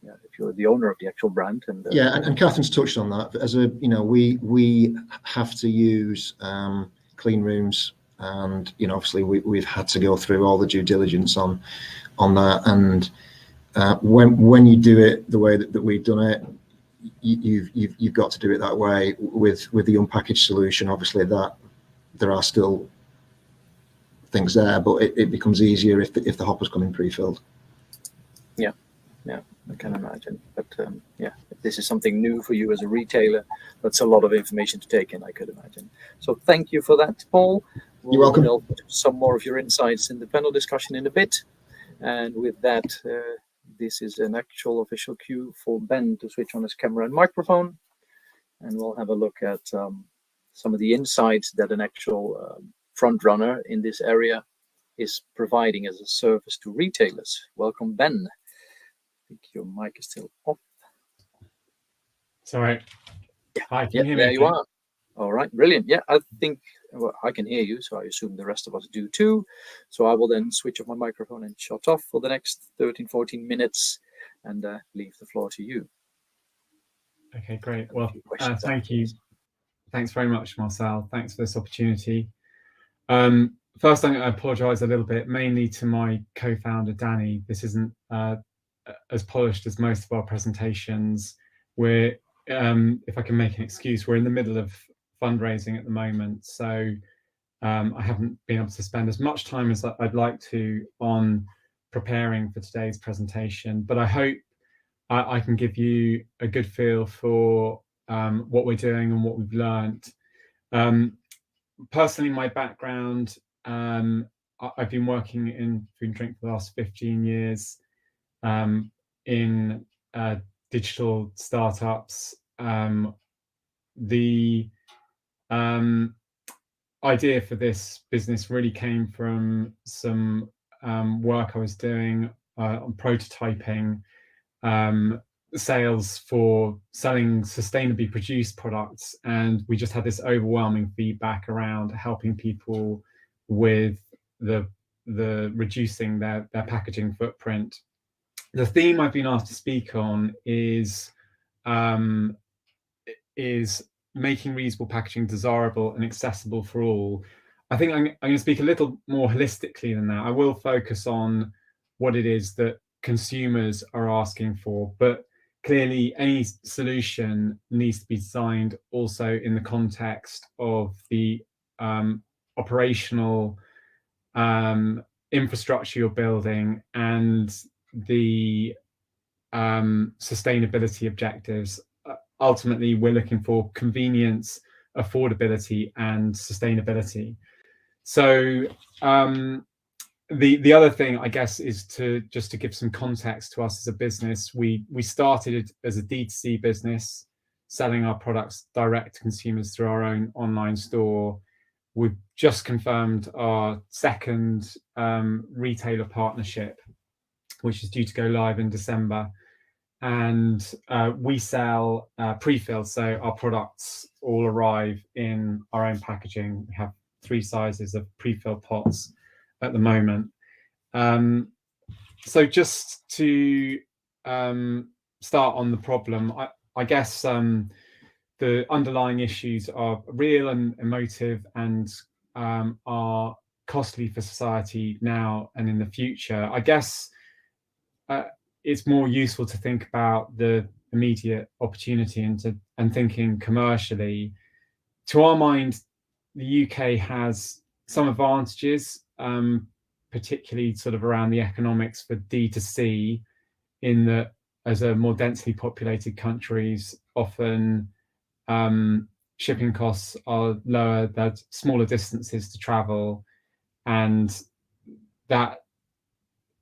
if you're the owner of the actual brand. And and Catherine's touched on that. As we have to use clean rooms and obviously we've had to go through all the due diligence on that. And when you do it the way that we've done it, you've got to do it that way. With the unpackaged solution, obviously that there are still things there, but it becomes easier if the hoppers come in pre-filled. Yeah, I can imagine. But yeah, if this is something new for you as a retailer, that's a lot of information to take in, I could imagine. So thank you for that, Paul. You're welcome. We'll delve into some more of your insights in the panel discussion in a bit. And with that, this is an actual official cue for Ben to switch on his camera and microphone. And we'll have a look at some of the insights that an actual front runner in this area is providing as a service to retailers. Welcome, Ben. I think your mic is still off. Sorry. Yeah. Hi, can you hear me? There you are. All right, brilliant. Yeah, I think I can hear you, so I assume the rest of us do too. So I will then switch off my microphone and shut off for the next 13-14 minutes and leave the floor to you. Okay, great. Well, thank you. Thanks very much, Marcel. Thanks for this opportunity. First, I apologise a little bit, mainly to my co-founder, Danny. This isn't as polished as most of our presentations. We're, if I can make an excuse, we're in the middle of fundraising at the moment, so I haven't been able to spend as much time as I'd like to on preparing for today's presentation, but I hope I can give you a good feel for what we're doing and what we've learned. Personally, my background, I've been working in food and drink for the last 15 years in digital startups. The idea for this business really came from some work I was doing on prototyping sales for selling sustainably produced products, and we just had this overwhelming feedback around helping people with the reducing their packaging footprint. The theme I've been asked to speak on is making reusable packaging desirable and accessible for all. I think I'm going to speak a little more holistically than that. I will focus on what it is that consumers are asking for, but clearly any solution needs to be designed also in the context of the operational infrastructure you're building and the sustainability objectives. Ultimately, we're looking for convenience, affordability, and sustainability. So the other thing, I guess, is to give some context to us as a business. We started as a D2C business, selling our products direct to consumers through our own online store. We've just confirmed our second retailer partnership, which is due to go live in December. And we sell pre-filled, so our products all arrive in our own packaging. We have 3 sizes of pre-filled pots at the moment. So just to start on the problem, I guess the underlying issues are real and emotive and are costly for society now and in the future. I guess it's more useful to think about the immediate opportunity and thinking commercially. To our mind, the UK has some advantages, particularly sort of around the economics for D2C, in that as a more densely populated countries, often shipping costs are lower, there's smaller distances to travel, and that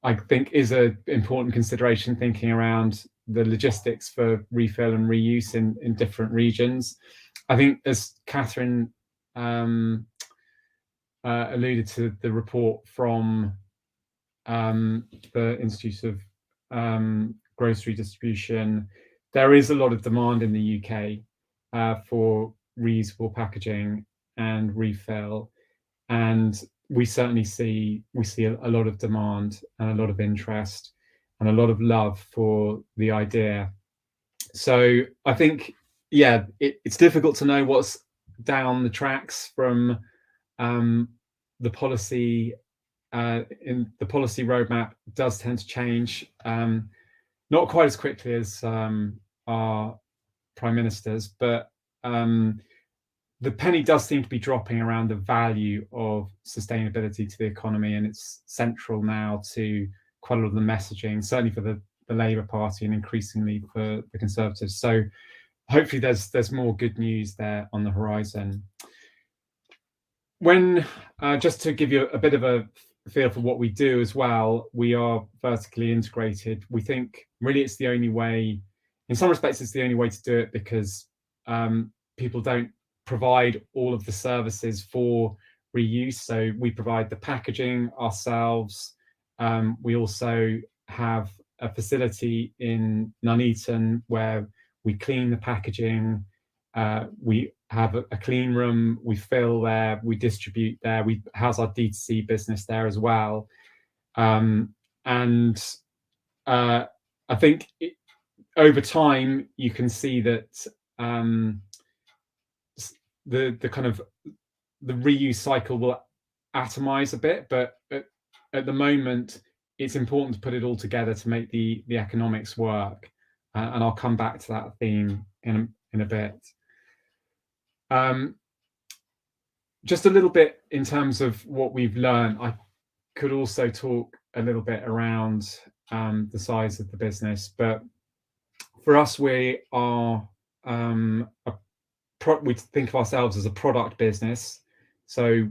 I think is an important consideration, thinking around the logistics for refill and reuse in different regions. I think, as Catherine alluded to, the report from the Institute of Grocery Distribution, there is a lot of demand in the UK for reusable packaging and refill, and we certainly see a lot of demand and a lot of interest and a lot of love for the idea. So I think, yeah, it's difficult to know what's down the tracks from the policy in the policy roadmap does tend to change, not quite as quickly as our prime ministers, but the penny does seem to be dropping around the value of sustainability to the economy, and it's central now to quite a lot of the messaging, certainly for the Labour Party and increasingly for the Conservatives. So hopefully there's more good news there on the horizon. When just to give you a bit of a feel for what we do as well, we are vertically integrated. We think really it's the only way, in some respects it's the only way to do it, because people don't provide all of the services for reuse. So we provide the packaging ourselves. We also have a facility in Nuneaton where we clean the packaging. We have a clean room, we fill there, we distribute there, we house our D2C business there as well. And I think over time you can see that the kind of the reuse cycle will atomize a bit, but at the moment it's important to put it all together to make the economics work, and I'll come back to that theme in a bit. Just a little bit in terms of what we've learned. I could also talk a little bit around the size of the business, but for us, we are we think of ourselves as a product business, so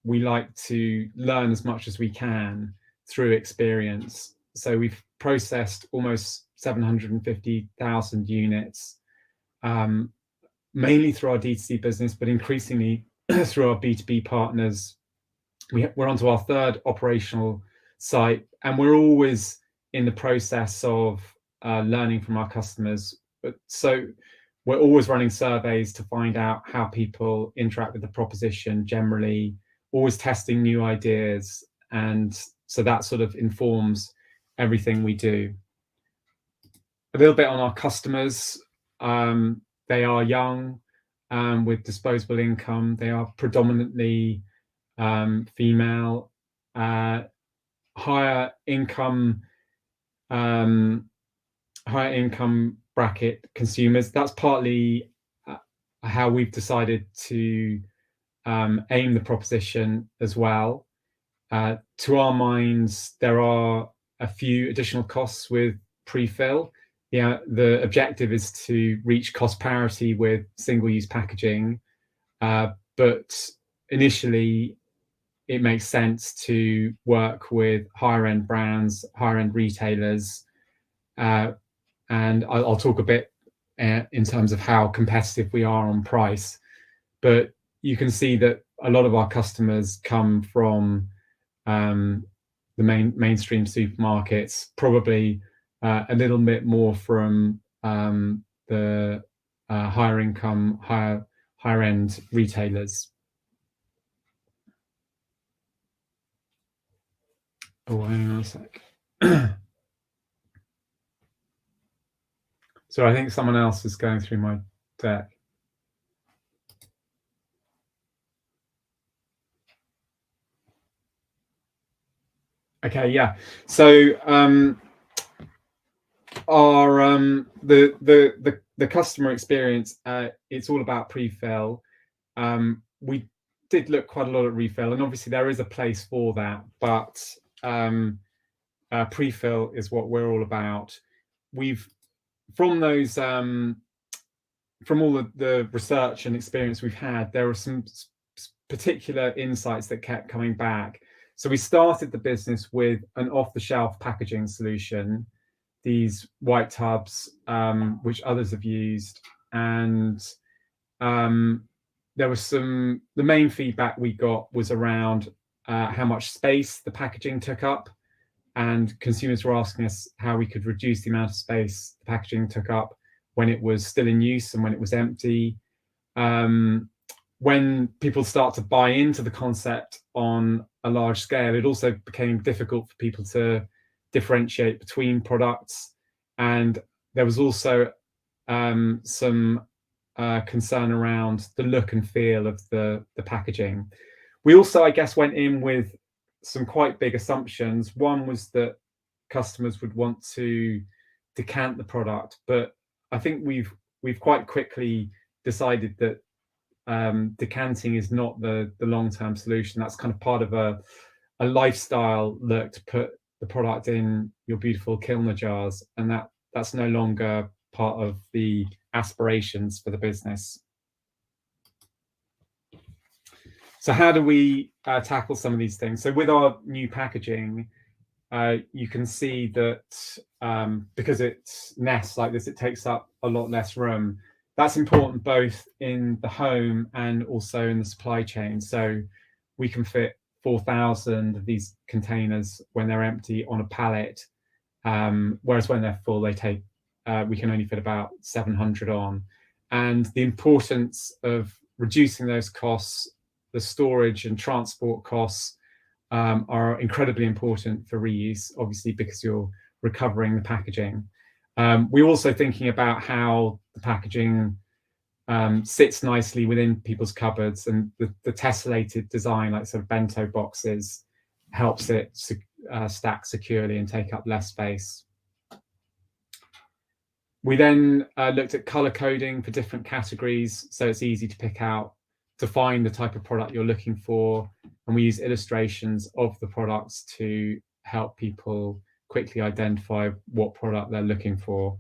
we like to learn as much as we can through experience. So we've processed almost 750,000 units, mainly through our D2C business, but increasingly through our B2B partners. We're onto our third operational site, and we're always in the process of learning from our customers. So we're always running surveys to find out how people interact with the proposition generally, always testing new ideas. And so that sort of informs everything we do. A little bit on our customers. They are young, with disposable income. They are predominantly female, higher income bracket consumers. That's partly how we've decided to aim the proposition as well. To our minds, there are a few additional costs with pre-fill. The objective is to reach cost parity with single-use packaging, but initially it makes sense to work with higher-end brands, higher-end retailers, and I'll talk a bit in terms of how competitive we are on price. But you can see that a lot of our customers come from the mainstream supermarkets, probably a little bit more from the higher income, higher end retailers. Oh, hang on a sec. So I think someone else is going through my deck. Okay, yeah. So our the customer experience, it's all about pre-fill. We did look quite a lot at refill, and obviously there is a place for that, but pre-fill is what we're all about. We've from all the research and experience we've had, there are some particular insights that kept coming back. So we started the business with an off-the-shelf packaging solution, these white tubs, which others have used, and there was the main feedback we got was around how much space the packaging took up, and consumers were asking us how we could reduce the amount of space the packaging took up when it was still in use and when it was empty. When people start to buy into the concept on a large scale, it also became difficult for people to differentiate between products. And there was also some concern around the look and feel of the packaging. We also, I guess, went in with some quite big assumptions. One was that customers would want to decant the product, but I think we've quite quickly decided that decanting is not the long-term solution. That's kind of part of a lifestyle look to put the product in your beautiful Kilner jars, and that's no longer part of the aspirations for the business. So how do we tackle some of these things? So with our new packaging, you can see that because it's nests like this, it takes up a lot less room. That's important both in the home and also in the supply chain. So we can fit 4,000 of these containers when they're empty on a pallet, whereas when they're full, we can only fit about 700 on. And the importance of reducing those costs, the storage and transport costs, are incredibly important for reuse, obviously, because you're recovering the packaging. We're also thinking about how the packaging sits nicely within people's cupboards, and the tessellated design, like sort of bento boxes, helps it stack securely and take up less space. We then looked at color coding for different categories, so it's easy to pick out, to find the type of product you're looking for, and we use illustrations of the products to help people quickly identify what product they're looking for.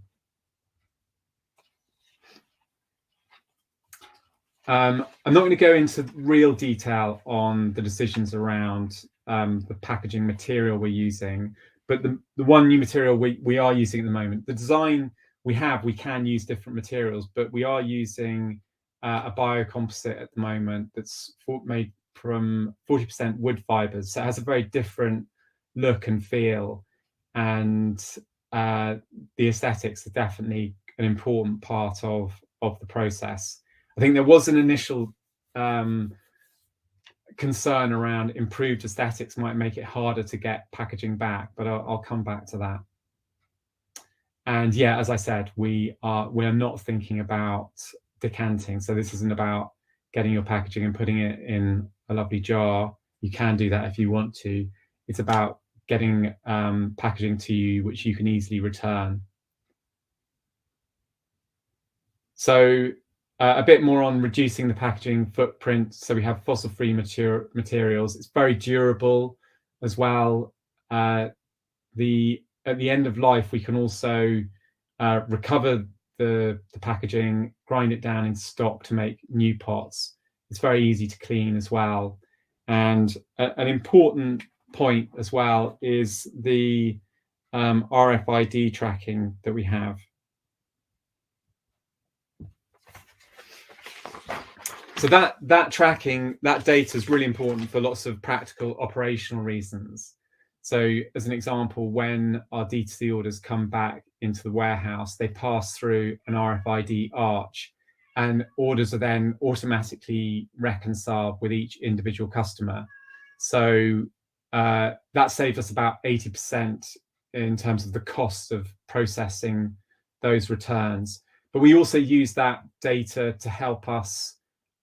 I'm not going to go into real detail on the decisions around the packaging material we're using, but the one new material we are using at the moment, the design we can use different materials, but we are using a biocomposite at the moment that's made from 40% wood fibers. So it has a very different look and feel, and the aesthetics are definitely an important part of the process. I think there was an initial concern around improved aesthetics might make it harder to get packaging back, but I'll come back to that. And yeah, as I said, we are not thinking about decanting. So this isn't about getting your packaging and putting it in a lovely jar. You can do that if you want to. It's about getting packaging to you which you can easily return. So a bit more on reducing the packaging footprint. So we have fossil-free materials. It's very durable as well. At the end of life, we can also recover the packaging, grind it down in stock to make new pots. It's very easy to clean as well. And an important point as well is the RFID tracking that we have. So that tracking, that data is really important for lots of practical operational reasons. So as an example, when our D2C orders come back into the warehouse, they pass through an RFID arch, and orders are then automatically reconciled with each individual customer. So that saves us about 80% in terms of the cost of processing those returns. But we also use that data to help us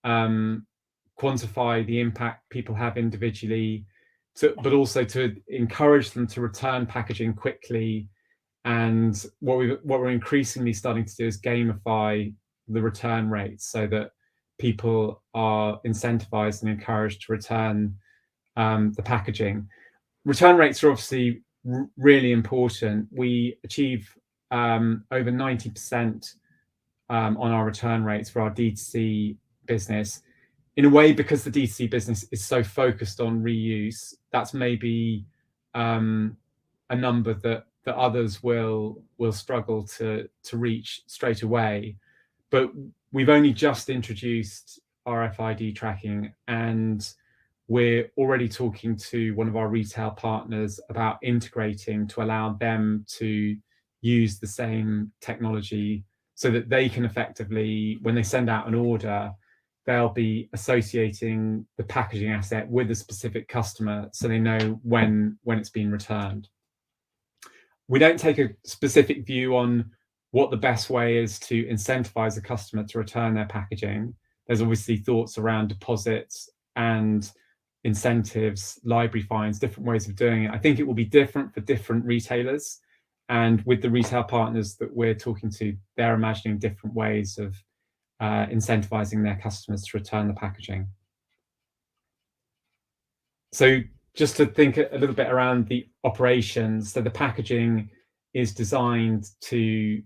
quantify the impact people have individually, but also to encourage them to return packaging quickly. And what we're increasingly starting to do is gamify the return rates so that people are incentivized and encouraged to return the packaging. Return rates are obviously really important. We achieve over 90% on our return rates for our D2C business. In a way, because the D2C business is so focused on reuse, that's maybe a number that others will struggle to reach straight away. But we've only just introduced RFID tracking, and we're already talking to one of our retail partners about integrating to allow them to use the same technology so that they can effectively, when they send out an order, they'll be associating the packaging asset with a specific customer so they know when it's been returned. We don't take a specific view on what the best way is to incentivize a customer to return their packaging. There's obviously thoughts around deposits and incentives, library fines, different ways of doing it. I think it will be different for different retailers, and with the retail partners that we're talking to, they're imagining different ways of incentivizing their customers to return the packaging. So just to think a little bit around the operations, so the packaging is designed to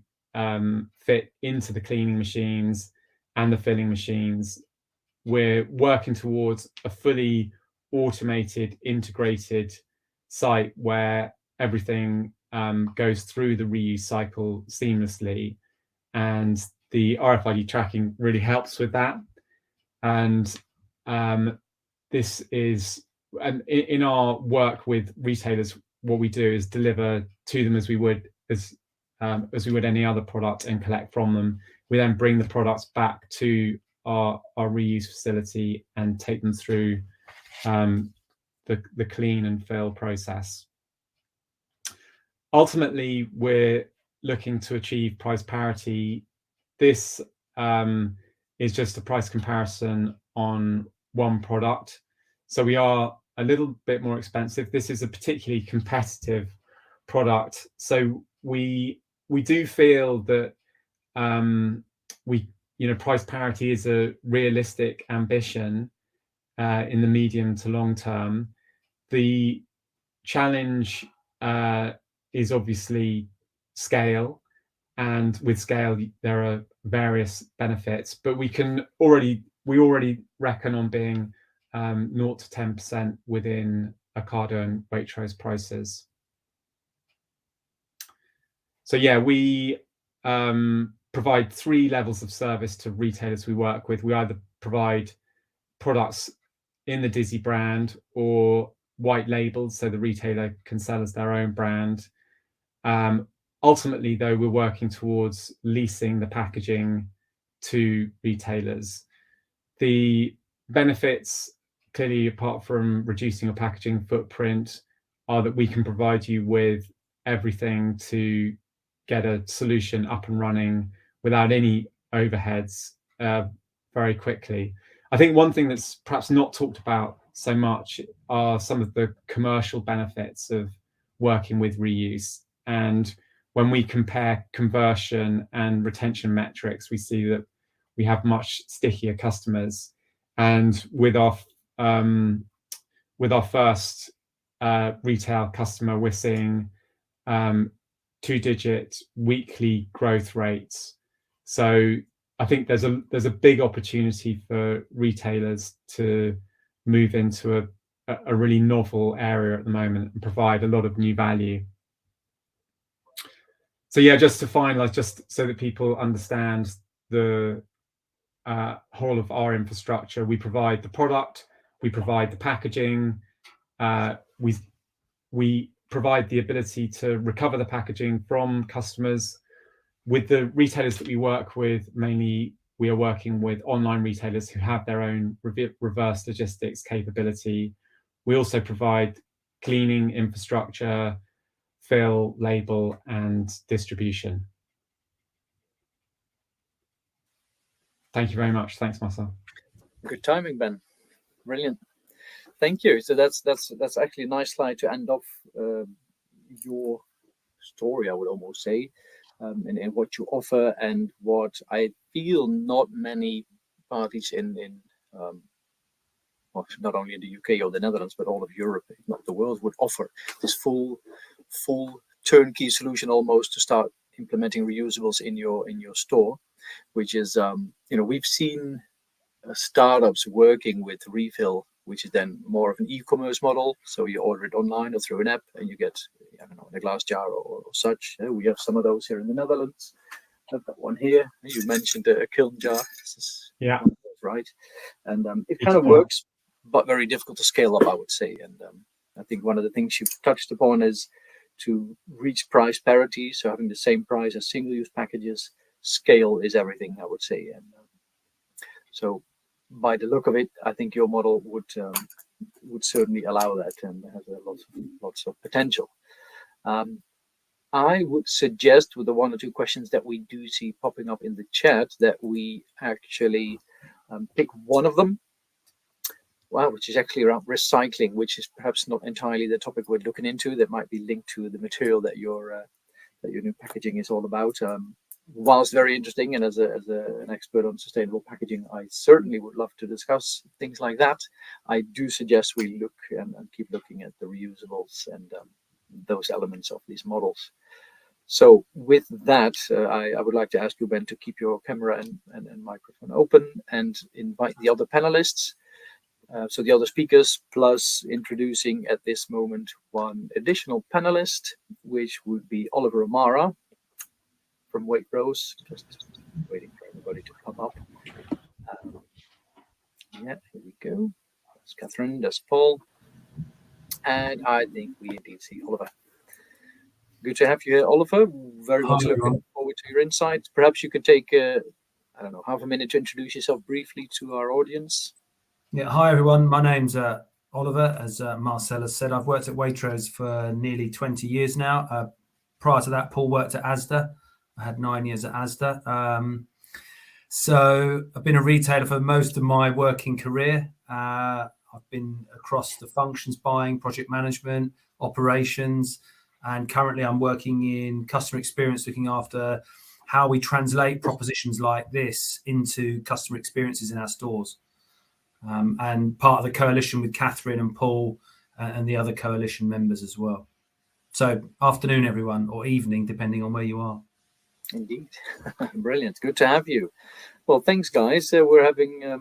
fit into the cleaning machines and the filling machines. We're working towards a fully automated, integrated site where everything goes through the reuse cycle seamlessly, and the RFID tracking really helps with that. And this is, and in our work with retailers, what we do is deliver to them as we would any other product and collect from them. We then bring the products back to our reuse facility and take them through the clean and fill process. Ultimately, we're looking to achieve price parity. This is just a price comparison on one product. So we are a little bit more expensive. This is a particularly competitive product. So we do feel that price parity is a realistic ambition in the medium to long term. The challenge is obviously scale, and with scale there are various benefits, but we already reckon on being 0 to 10% within Ocado and Waitrose prices. So yeah, we provide 3 levels of service to retailers we work with. We either provide products in the Dizzie brand or white labeled, so the retailer can sell as their own brand. Ultimately, though, we're working towards leasing the packaging to retailers. The benefits, clearly, apart from reducing your packaging footprint, are that we can provide you with everything to get a solution up and running without any overheads very quickly. I think one thing that's perhaps not talked about so much are some of the commercial benefits of working with reuse. And when we compare conversion and retention metrics, we see that we have much stickier customers. And with our first retail customer, we're seeing 2-digit weekly growth rates. So I think there's a big opportunity for retailers to move into a really novel area at the moment and provide a lot of new value. So yeah, just to finalize, just so that people understand the whole of our infrastructure, we provide the product, we provide the packaging, we provide the ability to recover the packaging from customers. With the retailers that we work with, mainly we are working with online retailers who have their own reverse logistics capability. We also provide cleaning infrastructure, fill, label, and distribution. Thank you very much. Thanks, Marcel. Good timing, Ben. Brilliant. Thank you. So that's actually a nice slide to end off your story, I would almost say, and what you offer, and what I feel not many parties in well, not only in the UK or the Netherlands, but all of Europe, if not the world, would offer this full turnkey solution almost to start implementing reusables in your store, which is we've seen startups working with refill, which is then more of an e-commerce model. So you order it online or through an app, and you get, I don't know, in a glass jar or such. We have some of those here in the Netherlands. I've got one here. You mentioned a kiln jar. This is right, and it kind of works, but very difficult to scale up, I would say. And I think one of the things you've touched upon is to reach price parity. So having the same price as single-use packages, scale is everything, I would say. And so by the look of it, I think your model would certainly allow that, and has lots of potential. I would suggest, with the 1 or 2 questions that we do see popping up in the chat, that we actually pick one of them. which is actually around recycling, which is perhaps not entirely the topic we're looking into. That might be linked to the material that your new packaging is all about. Whilst very interesting, and as an expert on sustainable packaging, I certainly would love to discuss things like that. I do suggest we look and keep looking at the reusables and those elements of these models. So with that, I would like to ask you, Ben, to keep your camera and microphone open and invite the other panelists. So the other speakers, plus introducing at this moment one additional panelist, which would be Oliver O'Mara from Waitrose. Just waiting for everybody to come up. Yeah, here we go. That's Catherine, that's Paul. And I think we indeed see Oliver. Good to have you here, Oliver. Very much looking forward to your insights. Perhaps you could take, I don't know, half a minute to introduce yourself briefly to our audience. Yeah, hi everyone. My name's Oliver. As Marcel has said, I've worked at Waitrose for nearly 20 years now. Prior to that, Paul worked at Asda. I had 9 years at Asda. So I've been a retailer for most of my working career. I've been across the functions, buying, project management, operations, and currently I'm working in customer experience, looking after how we translate propositions like this into customer experiences in our stores. And part of the coalition with Catherine and Paul and the other coalition members as well. So afternoon, everyone, or evening, depending on where you are. Indeed. Brilliant. Good to have you. Well, thanks, guys. We're having a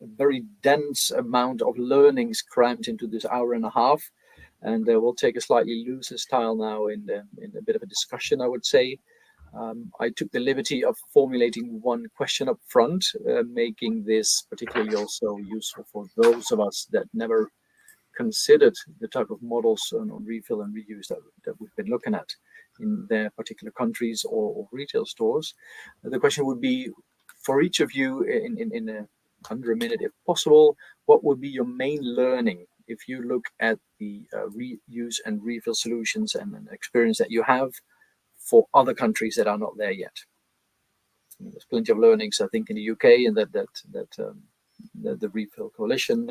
very dense amount of learnings crammed into this hour and a half. And we'll take a slightly looser style now in a bit of a discussion, I would say. I took the liberty of formulating one question up front, making this particularly also useful for those of us that never considered the type of models on refill and reuse that we've been looking at in their particular countries or retail stores. The question would be, for each of you in under a minute, if possible, what would be your main learning if you look at the reuse and refill solutions and the experience that you have for other countries that are not there yet? There's plenty of learnings, I think, in the UK, and that the Refill Coalition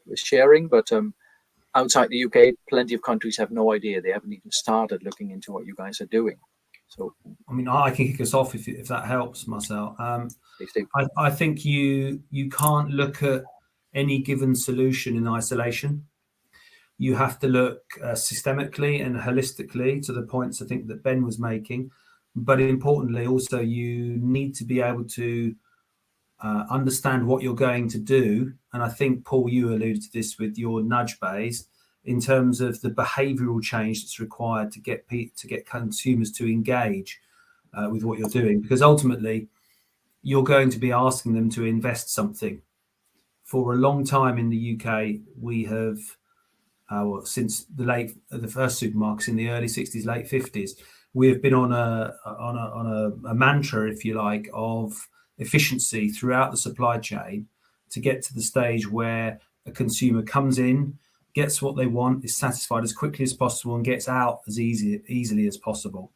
is sharing, but outside the UK, plenty of countries have no idea. They haven't even started looking into what you guys are doing. So, I mean, I can kick us off if that helps, Marcel. I think you can't look at any given solution in isolation. You have to look systemically and holistically to the points I think that Ben was making. But importantly, also, you need to be able to understand what you're going to do. And I think, Paul, you alluded to this with your nudge bays in terms of the behavioural change that's required to get consumers to engage with what you're doing. Because ultimately, you're going to be asking them to invest something. For a long time in the UK, we have... since the first supermarkets in the early 60s, late 50s, we have been on a mantra, if you like, of efficiency throughout the supply chain to get to the stage where a consumer comes in, gets what they want, is satisfied as quickly as possible, and gets out as easily as possible.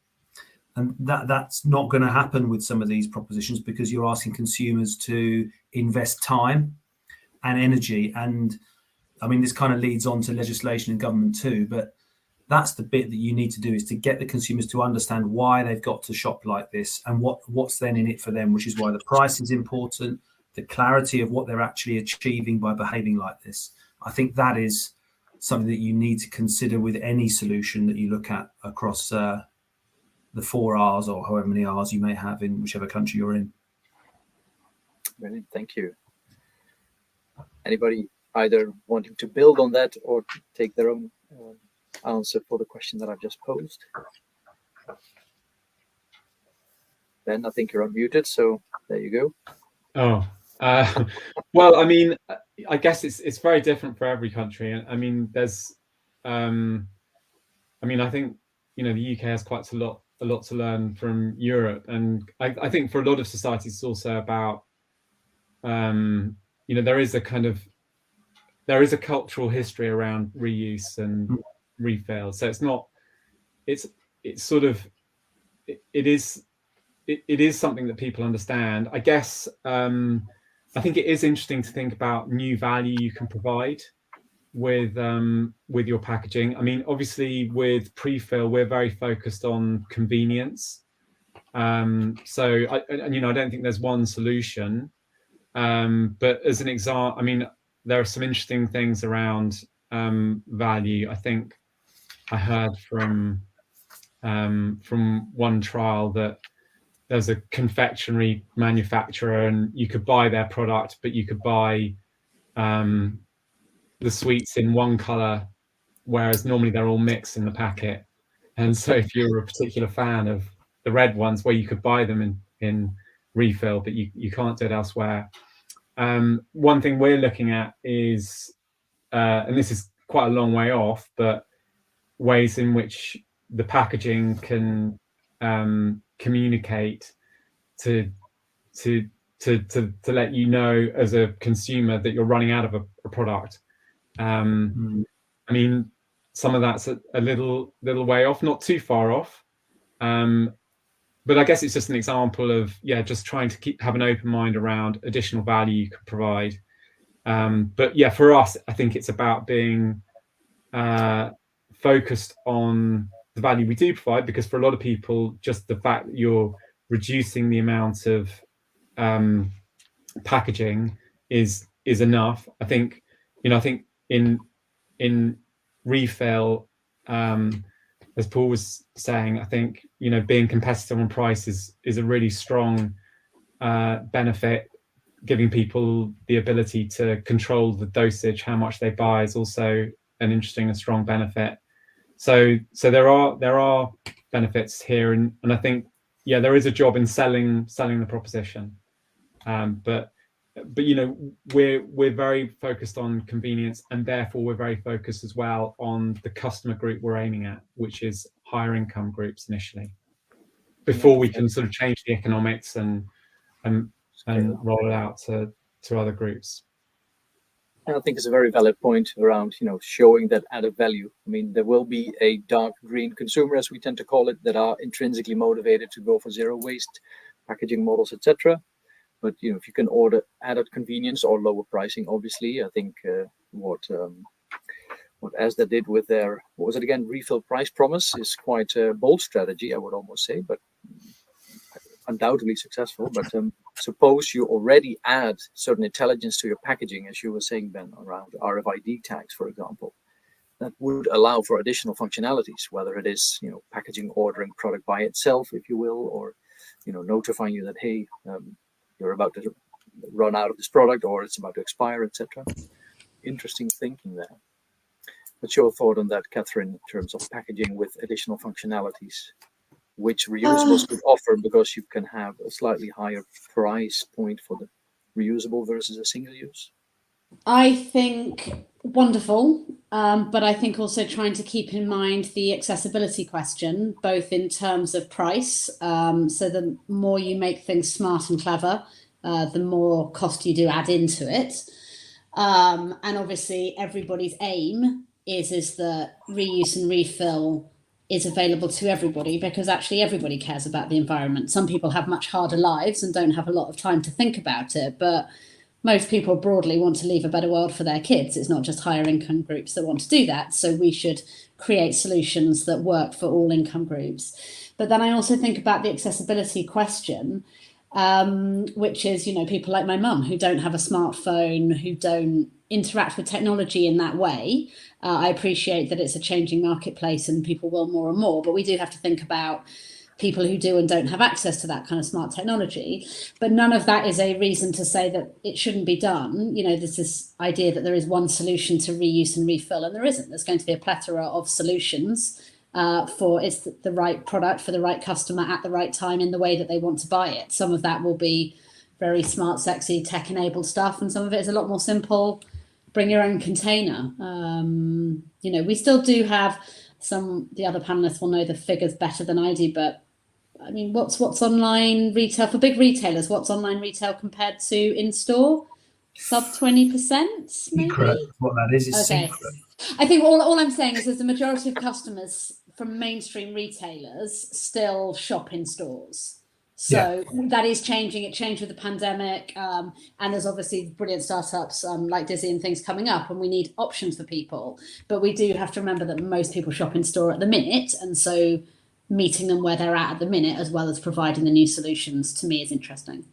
And that's not going to happen with some of these propositions, because you're asking consumers to invest time and energy. And I mean, this kind of leads on to legislation and government too, but that's the bit that you need to do, is to get the consumers to understand why they've got to shop like this and what's then in it for them, which is why the price is important, the clarity of what they're actually achieving by behaving like this. I think that is something that you need to consider with any solution that you look at across the 4 R's or however many R's you may have in whichever country you're in. Brilliant, thank you. Anybody either wanting to build on that or take their own answer for the question that I've just posed? Ben, I think you're unmuted, so there you go. Oh, well, I mean, I guess it's very different for every country. And I mean, there's, I mean, I think, you know, the UK has quite a lot to learn from Europe. And I think for a lot of societies, it's also about, you know, there is a cultural history around reuse and refill. So it's not, it's sort of, it is something that people understand. I guess I think it is interesting to think about new value you can provide with your packaging. I mean, obviously with pre-fill, we're very focused on convenience. So I don't think there's one solution. But as an example, I mean, there are some interesting things around value. I think I heard from one trial that there's a confectionery manufacturer and you could buy their product, but you could buy the sweets in one color, whereas normally they're all mixed in the packet. And so if you're a particular fan of the red ones, where you could buy them in refill, but you can't do it elsewhere. One thing we're looking at is, and this is quite a long way off, but ways in which the packaging can communicate to let you know as a consumer that you're running out of a product. I mean, some of that's a little way off, not too far off. But I guess it's just an example of, just trying to have an open mind around additional value you can provide. But yeah, for us, I think it's about being focused on the value we do provide, because for a lot of people, just the fact that you're reducing the amount of packaging is enough. I think in refill, as Paul was saying, I think being competitive on price is a really strong benefit. Giving people the ability to control the dosage, how much they buy, is also an interesting and strong benefit. So there are benefits here, and I think there is a job in selling the proposition. But we're very focused on convenience, and therefore we're very focused as well on the customer group we're aiming at, which is higher income groups initially, before we can sort of change the economics and roll it out to other groups. And I think it's a very valid point around, showing that added value. I mean, there will be a dark green consumer, as we tend to call it, that are intrinsically motivated to go for zero waste packaging models, etc. But if you can order added convenience or lower pricing, obviously, I think what Asda did with their, what was it again, refill price promise, is quite a bold strategy, I would almost say, but undoubtedly successful. But suppose you already add certain intelligence to your packaging, as you were saying, Ben, around RFID tags, for example, that would allow for additional functionalities, whether it is packaging ordering product by itself, if you will, or notifying you that, hey, you're about to run out of this product, or it's about to expire, etc. Interesting thinking there. What's your thought on that, Catherine, in terms of packaging with additional functionalities, which reusables could offer, because you can have a slightly higher price point for the reusable versus a single use? I think wonderful, but I think also trying to keep in mind the accessibility question, both in terms of price. So the more you make things smart and clever, the more cost you do add into it. And obviously everybody's aim is that reuse and refill is available to everybody, because actually everybody cares about the environment. Some people have much harder lives and don't have a lot of time to think about it, but most people broadly want to leave a better world for their kids. It's not just higher income groups that want to do that. So we should create solutions that work for all income groups. But then I also think about the accessibility question, which is, people like my mum who don't have a smartphone, who don't interact with technology in that way. I appreciate that it's a changing marketplace and people will more and more, but we do have to think about people who do and don't have access to that kind of smart technology. But none of that is a reason to say that it shouldn't be done. There's this idea that there is one solution to reuse and refill, and there isn't. There's going to be a plethora of solutions for it's the right product for the right customer at the right time in the way that they want to buy it. Some of that will be very smart, sexy, tech-enabled stuff, and some of it is a lot more simple. Bring your own container. We still do have the other panelists will know the figures better than I do, but I mean, what's online retail for big retailers? What's online retail compared to in-store? Sub 20%, maybe? What that is okay. secret. I think all I'm saying is the majority of customers from mainstream retailers still shop in stores. So that is changing. It changed with the pandemic, and there's obviously brilliant startups like Dizzie and things coming up, and we need options for people. But we do have to remember that most people shop in store at the minute, and so meeting them where they're at the minute, as well as providing the new solutions, to me is interesting.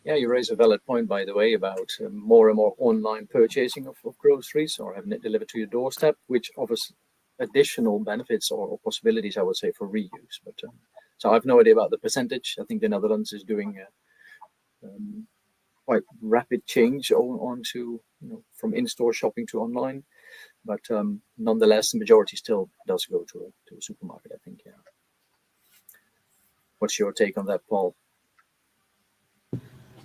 Yeah, you raise a valid point, by the way, about more and more online purchasing of groceries, or having it delivered to your doorstep, which offers additional benefits or possibilities, I would say, for reuse. But so I have no idea about the percentage. I think the Netherlands is doing quite rapid change onto, from in-store shopping to online. But nonetheless, the majority still does go to a supermarket, I think. Yeah. What's your take on that, Paul?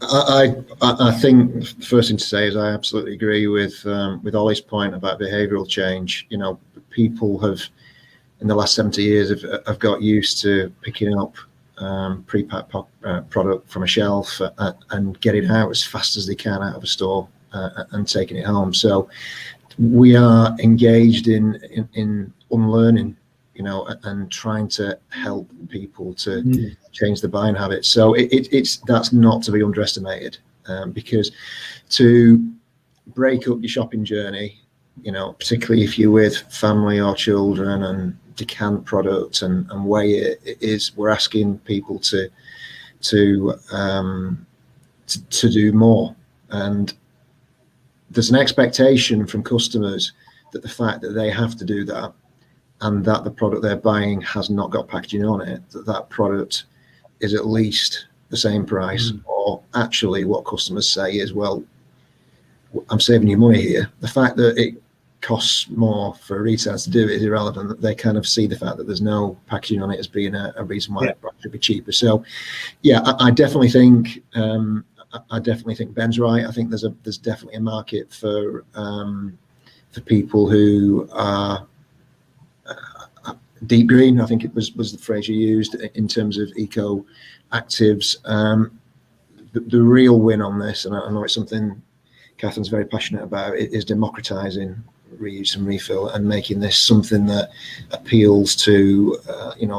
I think the first thing to say is I absolutely agree with Ollie's point about behavioural change. People have, in the last 70 years, have got used to picking up pre-packed product from a shelf and getting out as fast as they can out of a store and taking it home. So we are engaged in unlearning, and trying to help people to change the buying habits. So that's not to be underestimated, because to break up your shopping journey, particularly if you're with family or children, and decant product and weigh it, we're asking people to do more. And there's an expectation from customers that the fact that they have to do that, and that the product they're buying has not got packaging on it, that product is at least the same price, or actually what customers say is, well, I'm saving you money here. The fact that it costs more for retailers to do it is irrelevant. They kind of see the fact that there's no packaging on it as being a reason why it should be cheaper. So, yeah, I definitely think Ben's right. I think there's definitely a market for people who are deep green. I think it was the phrase you used in terms of eco actives. The real win on this, and I know it's something Catherine's very passionate about, is democratizing reuse and refill, and making this something that appeals to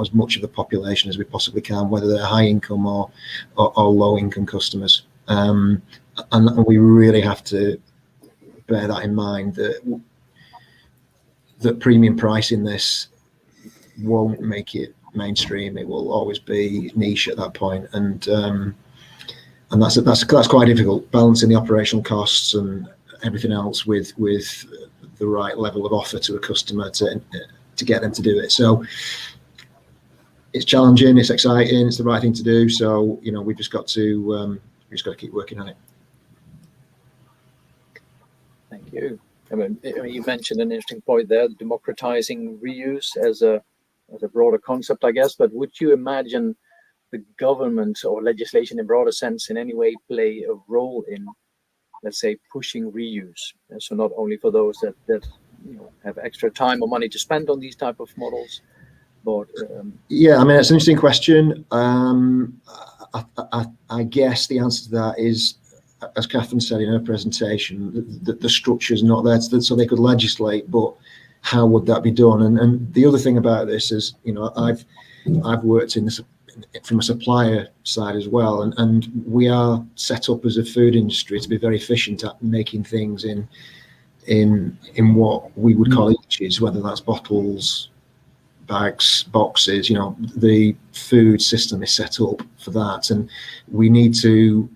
as much of the population as we possibly can, whether they're high income or low income customers. And we really have to bear that in mind, that premium pricing this won't make it mainstream. It will always be niche at that point, and that's quite difficult, balancing the operational costs and everything else with the right level of offer to a customer to get them to do it. So it's challenging, it's exciting, it's the right thing to do. So we've just got to keep working on it. Thank you. I mean, you mentioned an interesting point there, democratizing reuse as a broader concept, I guess. But would you imagine the government or legislation in broader sense in any way play a role in, let's say, pushing reuse? So not only for those that have extra time or money to spend on these type of models, but yeah, I mean, it's an interesting question. I guess the answer to that is, as Catherine said in her presentation, the structure's not there so they could legislate, but how would that be done? And the other thing about this is, I've worked in this from a supplier side as well, and we are set up as a food industry to be very efficient at making things in what we would call eaches, whether that's bottles, bags, boxes. The food system is set up for that, and we need to,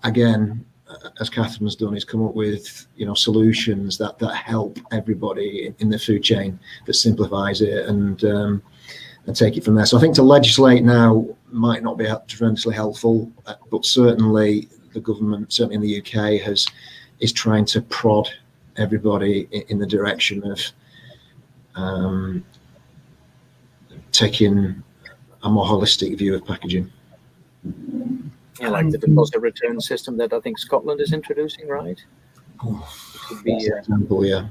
again, as Catherine's done, is come up with solutions that help everybody in the food chain, that simplifies it and take it from there. So I think to legislate now might not be tremendously helpful, but certainly the government, certainly in the UK, is trying to prod everybody in the direction of taking a more holistic view of packaging. Yeah, like the deposit return system that I think Scotland is introducing, right? Could be an example, yeah.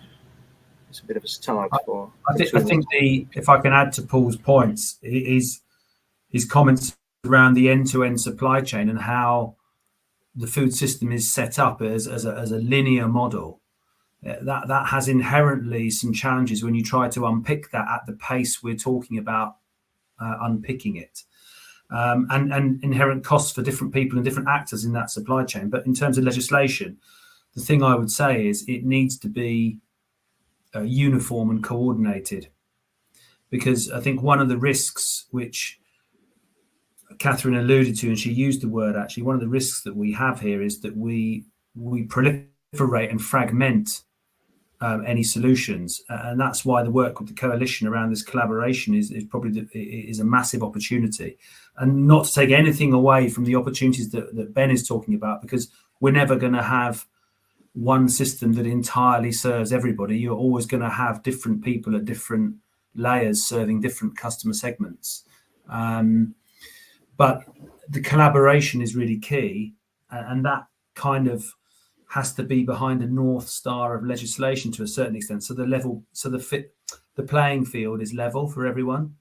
It's a bit of a start for. I think if I can add to Paul's points, his comments around the end-to-end supply chain and how the food system is set up as a linear model. That has inherently some challenges when you try to unpick that at the pace we're talking about unpicking it. And inherent costs for different people and different actors in that supply chain. But in terms of legislation, the thing I would say is it needs to be uniform and coordinated, because I think one of the risks which Catherine alluded to, and she used the word actually, one of the risks that we have here is that we proliferate and fragment any solutions, and that's why the work with the coalition around this collaboration is probably is a massive opportunity. And not to take anything away from the opportunities that Ben is talking about, because we're never going to have one system that entirely serves everybody. You're always going to have different people at different layers serving different customer segments. But the collaboration is really key, and that kind of has to be behind a North Star of legislation to a certain extent. So the playing field is level for everyone,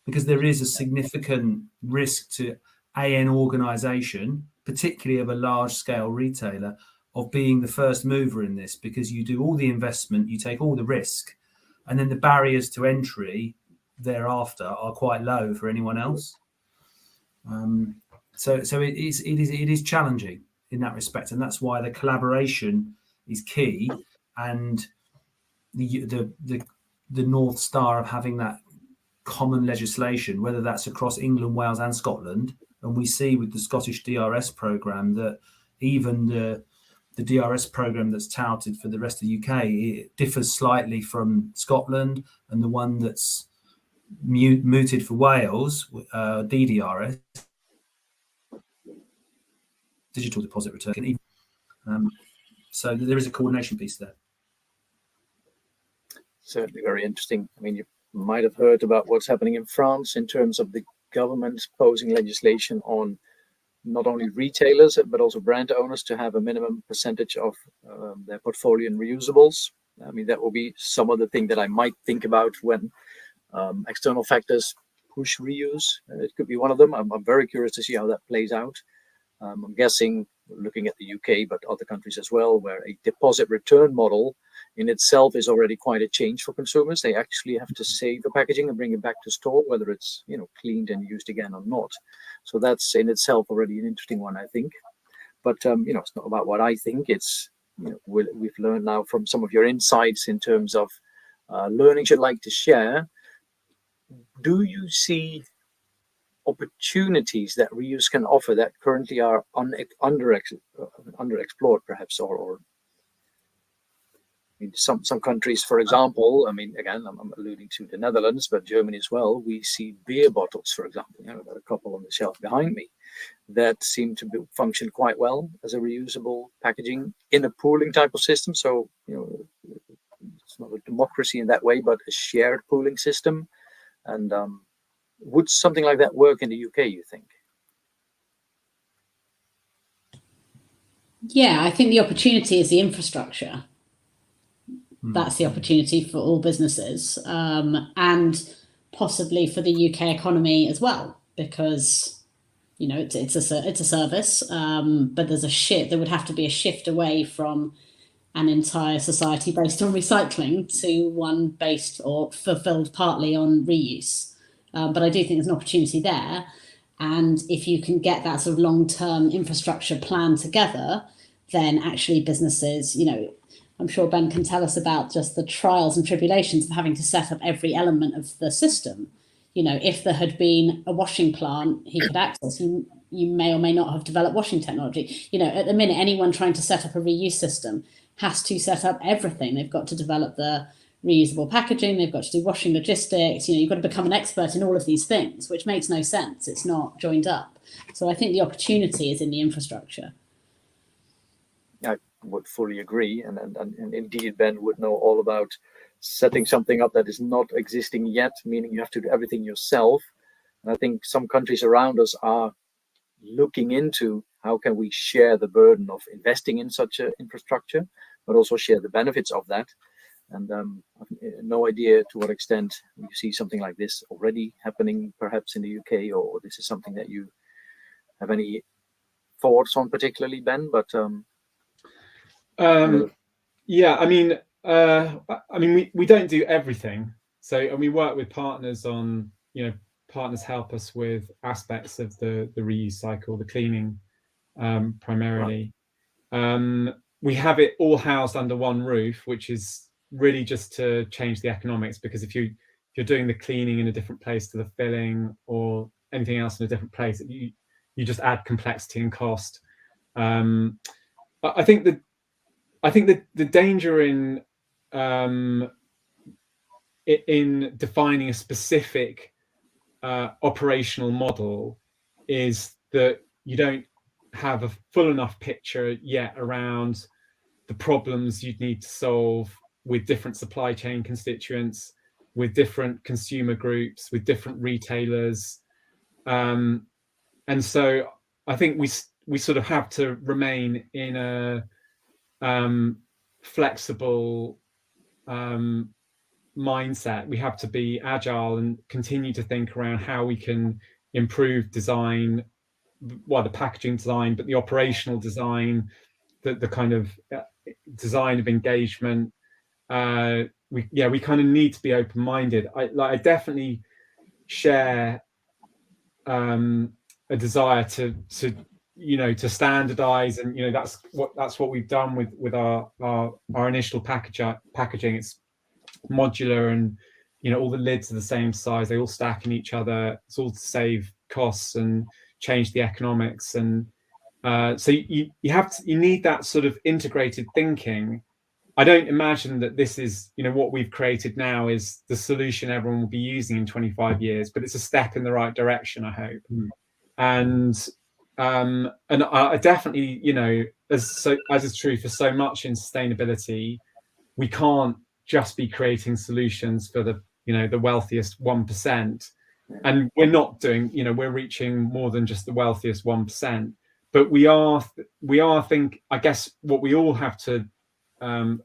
because there is a significant risk to an organisation, particularly of a large scale retailer, of being the first mover in this, because you do all the investment, you take all the risk, and then the barriers to entry thereafter are quite low for anyone else. So it is challenging in that respect, and that's why the collaboration is key, and the North Star of having that common legislation, whether that's across England, Wales and Scotland. And we see with the Scottish DRS programme that even the DRS programme that's touted for the rest of the UK, it differs slightly from Scotland, and the one that's mooted for Wales, DDRS, digital deposit return. So there is a coordination piece there. Certainly very interesting. I mean, you might have heard about what's happening in France in terms of the government posing legislation on not only retailers, but also brand owners to have a minimum percentage of their portfolio in reusables. I mean, that will be some of the thing that I might think about when external factors push reuse. It could be one of them. I'm very curious to see how that plays out. I'm guessing, looking at the UK, but other countries as well, where a deposit return model in itself is already quite a change for consumers. They actually have to save the packaging and bring it back to store, whether it's cleaned and used again or not. So that's in itself already an interesting one, I think. But it's not about what I think. It's we've learned now from some of your insights in terms of learnings you'd like to share. Do you see opportunities that reuse can offer that currently are underexplored, perhaps, or some countries, for example, I mean, again, I'm alluding to the Netherlands, but Germany as well, we see beer bottles, for example, I've got a couple on the shelf behind me that seem to function quite well as a reusable packaging in a pooling type of system. So, it's not a democracy in that way, but a shared pooling system. And would something like that work in the UK, you think? Yeah, I think the opportunity is the infrastructure. That's the opportunity for all businesses, and possibly for the UK economy as well, because it's a service, but there would have to be a shift away from an entire society based on recycling to one based or fulfilled partly on reuse. But I do think there's an opportunity there, and if you can get that sort of long-term infrastructure plan together, then actually businesses, I'm sure Ben can tell us about just the trials and tribulations of having to set up every element of the system. If there had been a washing plant he could access, you may or may not have developed washing technology. At the minute, anyone trying to set up a reuse system has to set up everything. They've got to develop the reusable packaging, they've got to do washing logistics, you've got to become an expert in all of these things, which makes no sense. It's not joined up. So I think the opportunity is in the infrastructure. I would fully agree, and indeed Ben would know all about setting something up that is not existing yet, meaning you have to do everything yourself. And I think some countries around us are looking into how can we share the burden of investing in such an infrastructure, but also share the benefits of that. And I've no idea to what extent you see something like this already happening, perhaps in the UK, or this is something that you have any thoughts on, particularly, Ben. But yeah, I mean, we don't do everything. So, and we work with partners on, partners help us with aspects of the reuse cycle, the cleaning primarily. We have it all housed under one roof, which is really just to change the economics, because if you're doing the cleaning in a different place to the filling or anything else in a different place, you just add complexity and cost. I think the danger in defining a specific operational model is that you don't have a full enough picture yet around the problems you'd need to solve with different supply chain constituents, with different consumer groups, with different retailers. And so I think we sort of have to remain in a flexible mindset. We have to be agile and continue to think around how we can improve design, well, the packaging design, but the operational design, the kind of design of engagement. We kind of need to be open-minded. I definitely share a desire to standardize, and that's what we've done with our initial packaging. It's modular, and all the lids are the same size, they all stack in each other. It's all to save costs and change the economics, and so you need that sort of integrated thinking. I don't imagine that this is what we've created now is the solution everyone will be using in 25 years, but it's a step in the right direction, I hope. And I definitely, as is true for so much in sustainability, we can't just be creating solutions for the wealthiest 1%. And we're not doing, we're reaching more than just the wealthiest 1%. But we are I guess what we all have to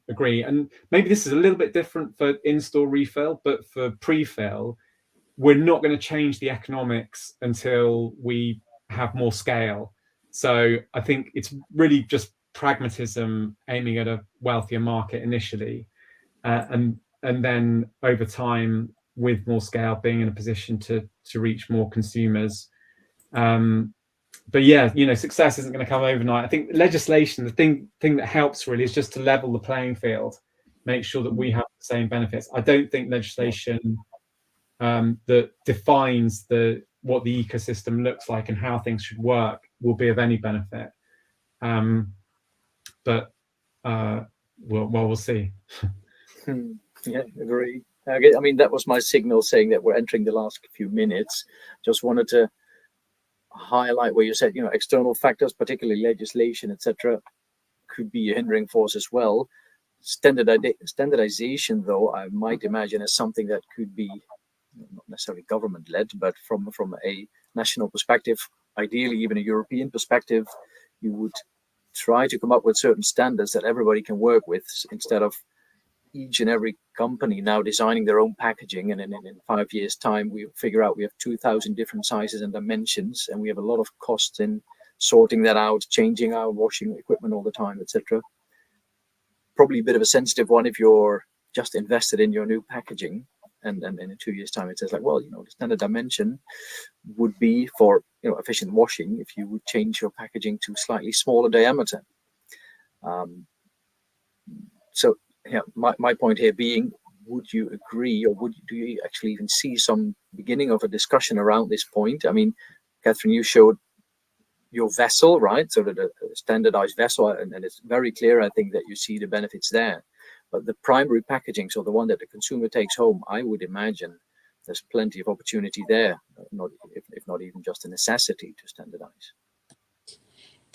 agree, and maybe this is a little bit different for in-store refill, but for pre-fill, we're not going to change the economics until we have more scale. So I think it's really just pragmatism, aiming at a wealthier market initially, and then over time, with more scale, being in a position to reach more consumers. But yeah, success isn't going to come overnight. I think legislation, the thing that helps really is just to level the playing field, make sure that we have the same benefits. I don't think legislation that defines what the ecosystem looks like and how things should work will be of any benefit. But we'll see. Yeah, agree. I mean, that was my signal saying that we're entering the last few minutes. Just wanted to highlight where you said, external factors, particularly legislation, etc., could be a hindering force as well. Standardization, though, I might imagine, is something that could be not necessarily government-led, but from a national perspective, ideally even a European perspective, you would try to come up with certain standards that everybody can work with, instead of each and every company now designing their own packaging, and in 5 years' time we figure out we have 2,000 different sizes and dimensions, and we have a lot of costs in sorting that out, changing our washing equipment all the time, etc. Probably a bit of a sensitive one if you're just invested in your new packaging, and in 2 years' time it says like, well, the standard dimension would be for efficient washing if you would change your packaging to slightly smaller diameter. So yeah, my point here being, would you agree, or do you actually even see some beginning of a discussion around this point? I mean, Catherine, you showed your vessel, right? So that a standardized vessel, and it's very clear, I think, that you see the benefits there. But the primary packaging, so the one that the consumer takes home, I would imagine there's plenty of opportunity there, if not even just a necessity to standardize.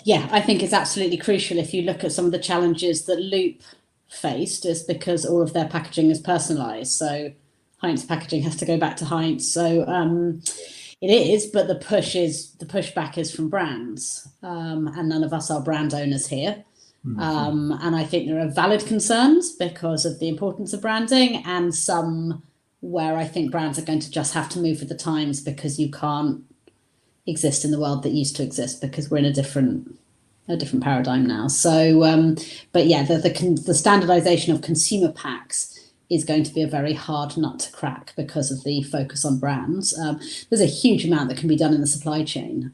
Yeah, I think it's absolutely crucial. If you look at some of the challenges that Loop faced, is because all of their packaging is personalized. So Heinz packaging has to go back to Heinz. So it is, but the pushback is from brands, and none of us are brand owners here. And I think there are valid concerns because of the importance of branding, and some where I think brands are going to just have to move with the times, because you can't exist in the world that used to exist, because we're in a different paradigm now. So, but yeah, the standardization of consumer packs is going to be a very hard nut to crack because of the focus on brands. There's a huge amount that can be done in the supply chain.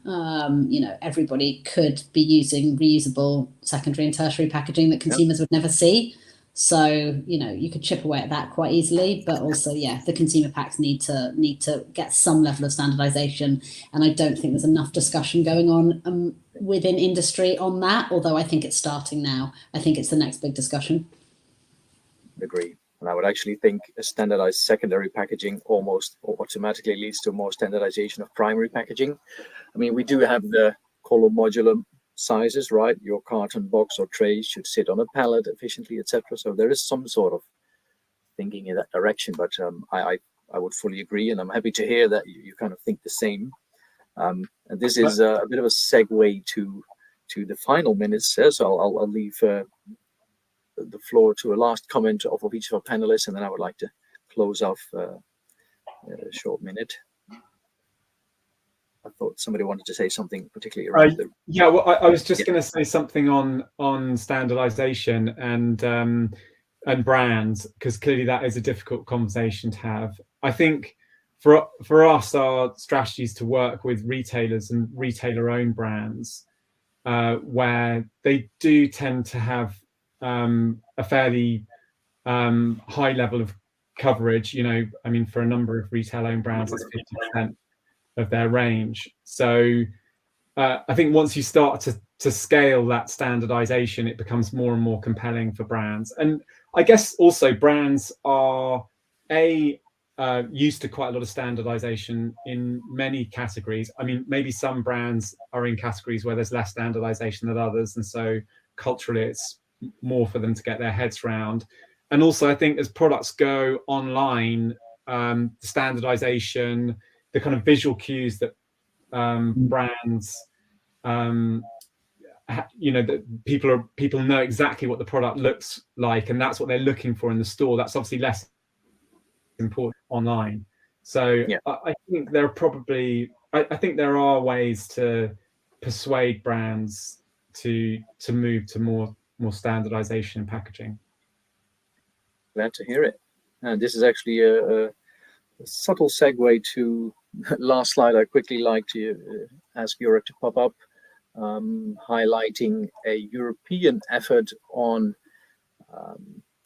Everybody could be using reusable secondary and tertiary packaging that consumers would never see. So, you could chip away at that quite easily, but also, the consumer packs need to get some level of standardization. And I don't think there's enough discussion going on within industry on that, although I think it's starting now. I think it's the next big discussion. Agree. And I would actually think a standardized secondary packaging almost automatically leads to more standardization of primary packaging. I mean, we do have the color modular sizes, right? Your carton box or tray should sit on a pallet efficiently, etc. So there is some sort of thinking in that direction, but I would fully agree, and I'm happy to hear that you kind of think the same. And this is a bit of a segue to the final minutes, so I'll leave the floor to a last comment of each of our panelists, and then I would like to close off a short minute. I thought somebody wanted to say something particularly around I was just going to say something on standardization and brands, because clearly that is a difficult conversation to have. I think for us, our strategy is to work with retailers and retailer-owned brands, where they do tend to have a fairly high level of coverage. I mean, for a number of retail-owned brands, it's 50% of their range. So I think once you start to scale that standardization, it becomes more and more compelling for brands. And I guess also brands are used to quite a lot of standardization in many categories. I mean, maybe some brands are in categories where there's less standardization than others, and so culturally it's more for them to get their heads around. And also I think as products go online, the standardization, the kind of visual cues that brands that people know exactly what the product looks like, and that's what they're looking for in the store. That's obviously less important online. So I think there are ways to persuade brands to move to more standardization in packaging. Glad to hear it. And this is actually a subtle segue to the last slide. I quickly like to ask Jurek to pop up, highlighting a European effort on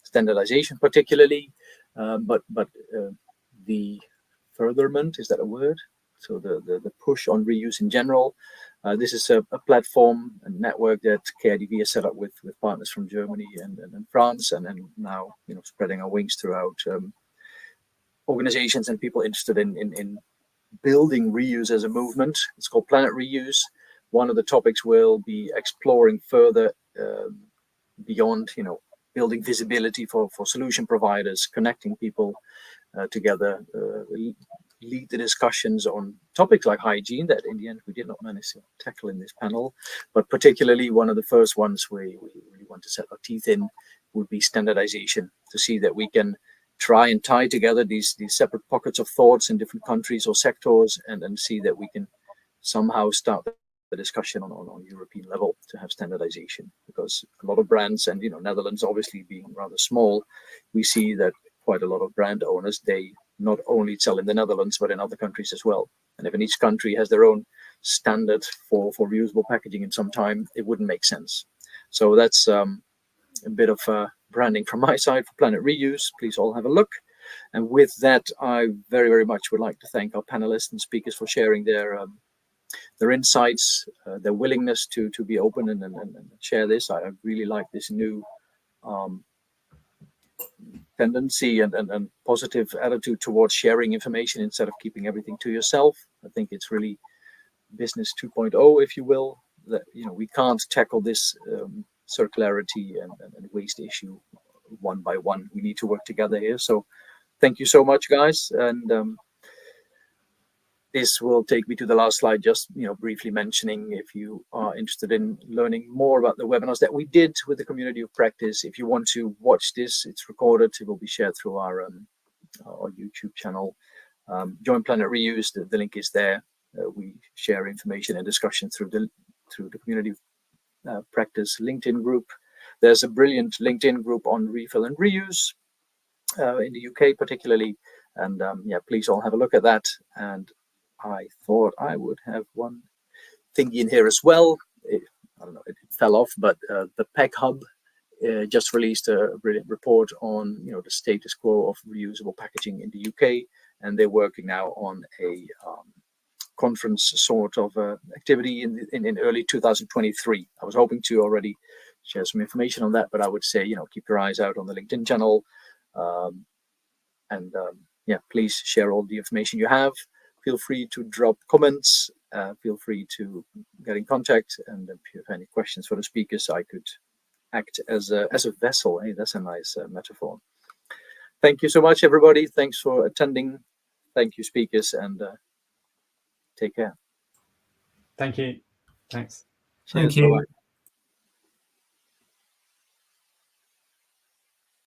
standardization particularly, but the furtherment, is that a word? So the push on reuse in general. This is a platform, a network that KIDV has set up with partners from Germany and France, and now spreading our wings throughout organizations and people interested in building reuse as a movement. It's called Planet Reuse. One of the topics we'll be exploring further beyond, building visibility for solution providers, connecting people together, lead the discussions on topics like hygiene that in the end we did not manage to tackle in this panel, but particularly one of the first ones we really want to set our teeth in would be standardization, to see that we can try and tie together these separate pockets of thoughts in different countries or sectors, and see that we can somehow start the discussion on European level to have standardization. Because a lot of brands, and Netherlands obviously being rather small, we see that quite a lot of brand owners, they not only sell in the Netherlands but in other countries as well. And if in each country has their own standard for reusable packaging in some time, it wouldn't make sense. So that's a bit of branding from my side for Planet Reuse. Please all have a look. And with that, I very, very much would like to thank our panelists and speakers for sharing their insights, their willingness to be open and share this. I really like this new tendency and positive attitude towards sharing information instead of keeping everything to yourself. I think it's really business 2.0, if you will, that we can't tackle this circularity and waste issue one by one. We need to work together here. So thank you so much, guys. And this will take me to the last slide, just briefly mentioning, if you are interested in learning more about the webinars that we did with the community of practice, if you want to watch this, it's recorded, it will be shared through our YouTube channel. Join Planet Reuse, the link is there. We share information and discussion through the community practice LinkedIn group. There's a brilliant LinkedIn group on refill and reuse. in the UK particularly. And yeah, please all have a look at that. And I thought I would have one thingy in here as well. I don't know, it fell off, but the Pack Hub just released a brilliant report on the status quo of reusable packaging in the UK, and they're working now on a conference sort of activity in early 2023. I was hoping to already share some information on that, but I would say keep your eyes out on the LinkedIn channel, and yeah, please share all the information you have. Feel free to drop comments. Feel free to get in contact, and if you have any questions for the speakers, I could act as a vessel. Hey, that's a nice metaphor. Thank you so much, everybody. Thanks for attending. Thank you, speakers, and take care. Thank you. Thanks. Thank Cheers. you. Bye-bye.